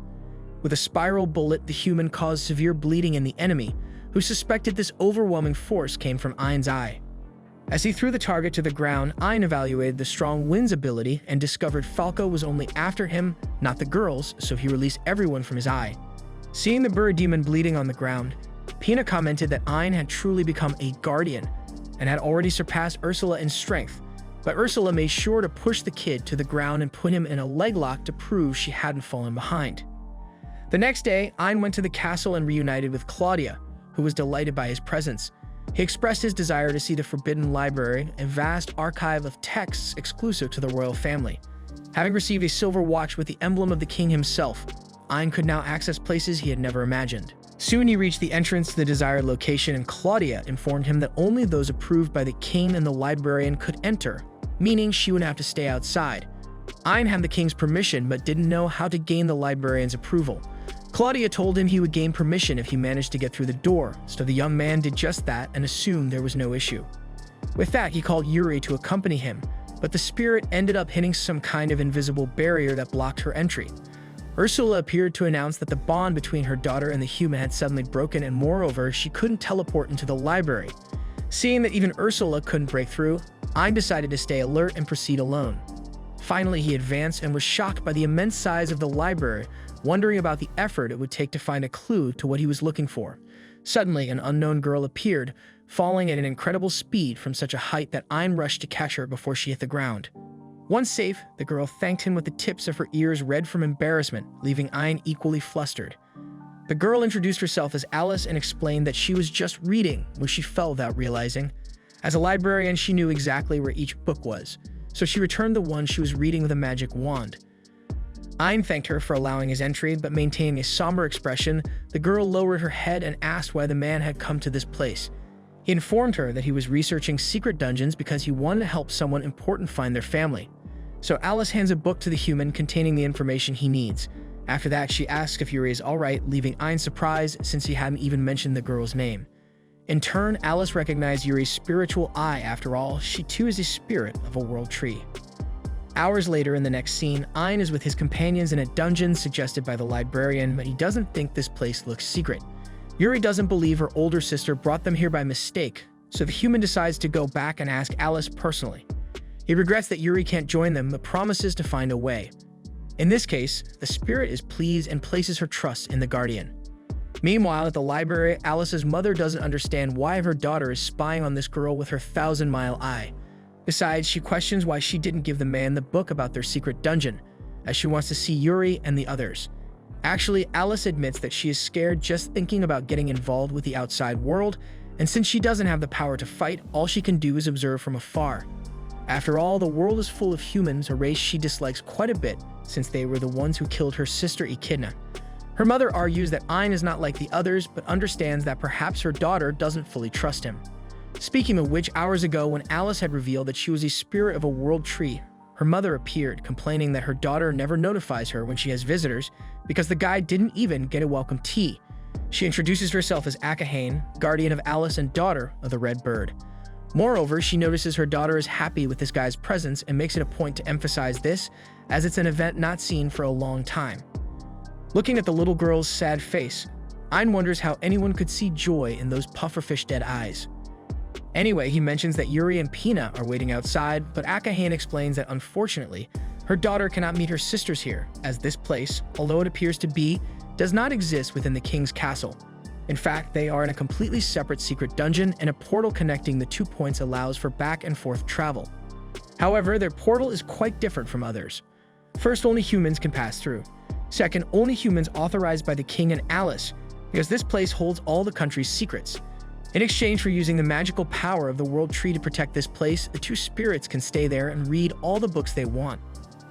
With a spiral bullet, the human caused severe bleeding in the enemy, who suspected this overwhelming force came from Ein's eye. As he threw the target to the ground, Ein evaluated the strong wind's ability and discovered Falco was only after him, not the girls, so he released everyone from his eye. Seeing the bird demon bleeding on the ground, Pina commented that Ein had truly become a guardian and had already surpassed Ursula in strength, but Ursula made sure to push the kid to the ground and put him in a leg lock to prove she hadn't fallen behind. The next day, Ein went to the castle and reunited with Claudia, who was delighted by his presence. He expressed his desire to see the Forbidden Library, a vast archive of texts exclusive to the royal family. Having received a silver watch with the emblem of the king himself, Ein could now access places he had never imagined. Soon he reached the entrance to the desired location, and Claudia informed him that only those approved by the king and the librarian could enter, meaning she would have to stay outside. Ein had the king's permission but didn't know how to gain the librarian's approval. Claudia told him he would gain permission if he managed to get through the door, so the young man did just that and assumed there was no issue. With that, he called Yuri to accompany him, but the spirit ended up hitting some kind of invisible barrier that blocked her entry. Ursula appeared to announce that the bond between her daughter and the human had suddenly broken, and moreover, she couldn't teleport into the library. Seeing that even Ursula couldn't break through, Ein decided to stay alert and proceed alone. Finally, he advanced and was shocked by the immense size of the library, wondering about the effort it would take to find a clue to what he was looking for. Suddenly, an unknown girl appeared, falling at an incredible speed from such a height that Ein rushed to catch her before she hit the ground. Once safe, the girl thanked him with the tips of her ears red from embarrassment, leaving Ein equally flustered. The girl introduced herself as Alice and explained that she was just reading when she fell without realizing. As a librarian, she knew exactly where each book was, so she returned the one she was reading with a magic wand. Ein thanked her for allowing his entry, but maintaining a somber expression, the girl lowered her head and asked why the man had come to this place. He informed her that he was researching secret dungeons because he wanted to help someone important find their family. So Alice hands a book to the human containing the information he needs. After that, she asks if Yuri is alright, leaving Ein surprised since he hadn't even mentioned the girl's name. In turn, Alice recognized Yuri's spiritual eye. After all, she too is a spirit of a world tree. Hours later in the next scene, Ein is with his companions in a dungeon suggested by the librarian, but he doesn't think this place looks secret. Yuri doesn't believe her older sister brought them here by mistake, so the human decides to go back and ask Alice personally. He regrets that Yuri can't join them, but promises to find a way. In this case, the spirit is pleased and places her trust in the guardian. Meanwhile, at the library, Alice's mother doesn't understand why her daughter is spying on this girl with her 1,000-mile eye. Besides, she questions why she didn't give the man the book about their secret dungeon, as she wants to see Yuri and the others. Actually, Alice admits that she is scared just thinking about getting involved with the outside world, and since she doesn't have the power to fight, all she can do is observe from afar. After all, the world is full of humans, a race she dislikes quite a bit since they were the ones who killed her sister Echidna. Her mother argues that Ein is not like the others, but understands that perhaps her daughter doesn't fully trust him. Speaking of which, hours ago when Alice had revealed that she was a spirit of a world tree, her mother appeared, complaining that her daughter never notifies her when she has visitors because the guy didn't even get a welcome tea. She introduces herself as Asahi, guardian of Alice and daughter of the Red Bird. Moreover, she notices her daughter is happy with this guy's presence and makes it a point to emphasize this, as it's an event not seen for a long time. Looking at the little girl's sad face, Ein wonders how anyone could see joy in those pufferfish dead eyes. Anyway, he mentions that Yuri and Pina are waiting outside, but Asahi explains that unfortunately, her daughter cannot meet her sisters here, as this place, although it appears to be, does not exist within the king's castle. In fact, they are in a completely separate secret dungeon, and a portal connecting the 2 points allows for back and forth travel. However, their portal is quite different from others. First, only humans can pass through. Second, only humans authorized by the king and Alice, because this place holds all the country's secrets. In exchange for using the magical power of the World Tree to protect this place, the two spirits can stay there and read all the books they want.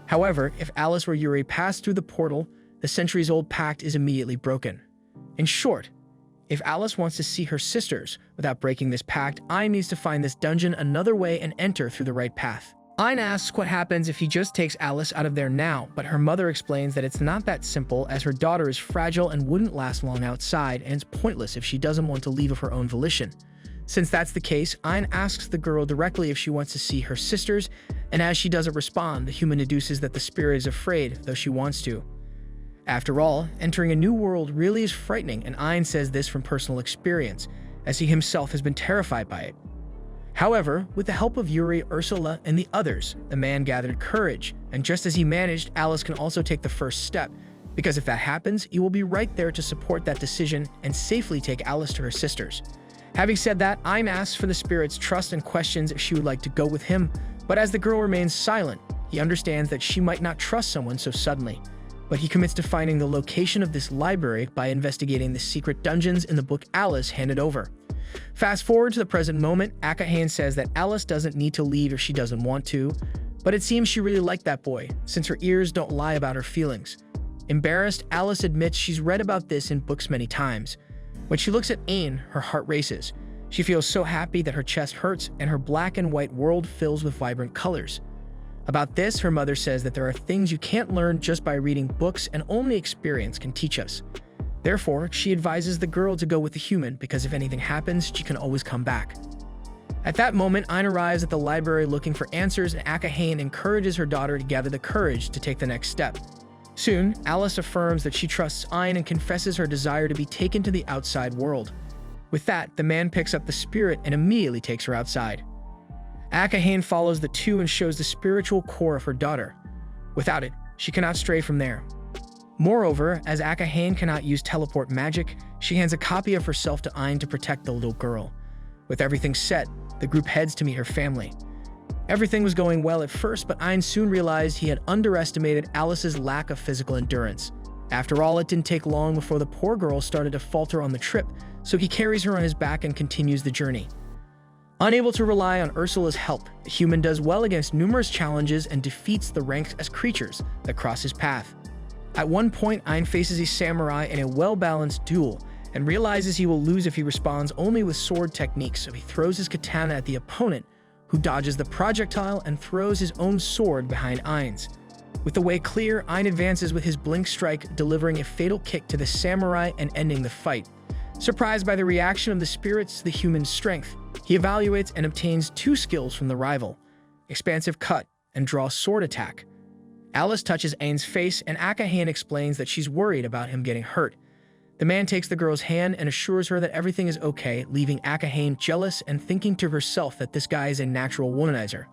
However, if Alice or Yuri pass through the portal, the centuries-old pact is immediately broken. In short, if Alice wants to see her sisters without breaking this pact, Ein needs to find this dungeon another way and enter through the right path. Ein asks what happens if he just takes Alice out of there now, but her mother explains that it's not that simple, as her daughter is fragile and wouldn't last long outside, and it's pointless if she doesn't want to leave of her own volition. Since that's the case, Ein asks the girl directly if she wants to see her sisters, and as she doesn't respond, the human deduces that the spirit is afraid, though she wants to. After all, entering a new world really is frightening, and Ein says this from personal experience, as he himself has been terrified by it. However, with the help of Yuri, Ursula, and the others, the man gathered courage, and just as he managed, Alice can also take the first step, because if that happens, he will be right there to support that decision and safely take Alice to her sisters. Having said that, Ayn asks for the spirit's trust and questions if she would like to go with him, but as the girl remains silent, he understands that she might not trust someone so suddenly. But he commits to finding the location of this library by investigating the secret dungeons in the book Alice handed over. Fast forward to the present moment, Akahane says that Alice doesn't need to leave if she doesn't want to, but it seems she really liked that boy, since her ears don't lie about her feelings. Embarrassed, Alice admits she's read about this in books many times. When she looks at Ain, her heart races. She feels so happy that her chest hurts and her black and white world fills with vibrant colors. About this, her mother says that there are things you can't learn just by reading books and only experience can teach us. Therefore, she advises the girl to go with the human because if anything happens, she can always come back. At that moment, Ain arrives at the library looking for answers and Akahane encourages her daughter to gather the courage to take the next step. Soon, Alice affirms that she trusts Ain and confesses her desire to be taken to the outside world. With that, the man picks up the spirit and immediately takes her outside. Akahane follows the two and shows the spiritual core of her daughter. Without it, she cannot stray from there. Moreover, as Akahane cannot use teleport magic, she hands a copy of herself to Ain to protect the little girl. With everything set, the group heads to meet her family. Everything was going well at first, but Ain soon realized he had underestimated Alice's lack of physical endurance. After all, it didn't take long before the poor girl started to falter on the trip, so he carries her on his back and continues the journey. Unable to rely on Ursula's help, the human does well against numerous challenges and defeats the ranks as creatures that cross his path. At one point, Ain faces a samurai in a well-balanced duel and realizes he will lose if he responds only with sword techniques, so he throws his katana at the opponent, who dodges the projectile and throws his own sword behind Ain's. With the way clear, Ain advances with his blink strike, delivering a fatal kick to the samurai and ending the fight. Surprised by the reaction of the spirits to the human's strength, he evaluates and obtains two skills from the rival: Expansive Cut and Draw Sword Attack. Alice touches Ain's face and Akahane explains that she's worried about him getting hurt. The man takes the girl's hand and assures her that everything is okay, leaving Akahane jealous and thinking to herself that this guy is a natural womanizer.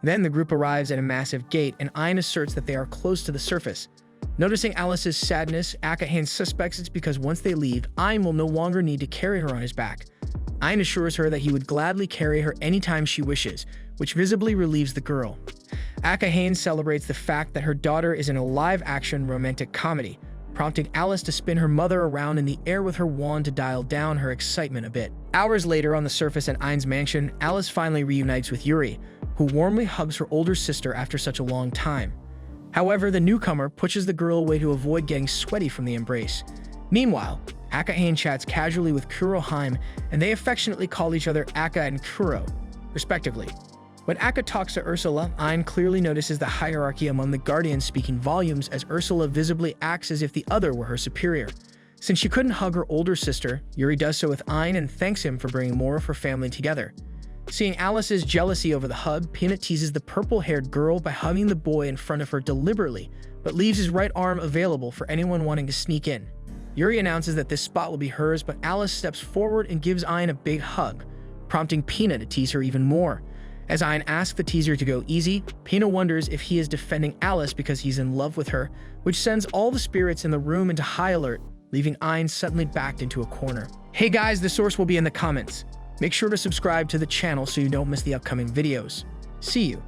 Then the group arrives at a massive gate and Ain asserts that they are close to the surface. Noticing Alice's sadness, Akahane suspects it's because once they leave, Ain will no longer need to carry her on his back. Ain assures her that he would gladly carry her anytime she wishes, which visibly relieves the girl. Akahane celebrates the fact that her daughter is in a live-action romantic comedy, prompting Alice to spin her mother around in the air with her wand to dial down her excitement a bit. Hours later, on the surface at Ain's mansion, Alice finally reunites with Yuri, who warmly hugs her older sister after such a long time. However, the newcomer pushes the girl away to avoid getting sweaty from the embrace. Meanwhile, Akahane chats casually with Kuroheim, and they affectionately call each other Aka and Kuro, respectively. When Aka talks to Ursula, Ain clearly notices the hierarchy among the Guardians speaking volumes as Ursula visibly acts as if the other were her superior. Since she couldn't hug her older sister, Yuri does so with Ain and thanks him for bringing more of her family together. Seeing Alice's jealousy over the hug, Peanut teases the purple-haired girl by hugging the boy in front of her deliberately, but leaves his right arm available for anyone wanting to sneak in. Yuri announces that this spot will be hers, but Alice steps forward and gives Ain a big hug, prompting Peanut to tease her even more. As Ain asks the teaser to go easy, Peanut wonders if he is defending Alice because he's in love with her, which sends all the spirits in the room into high alert, leaving Ain suddenly backed into a corner. Hey guys, the source will be in the comments. Make sure to subscribe to the channel so you don't miss the upcoming videos. See you.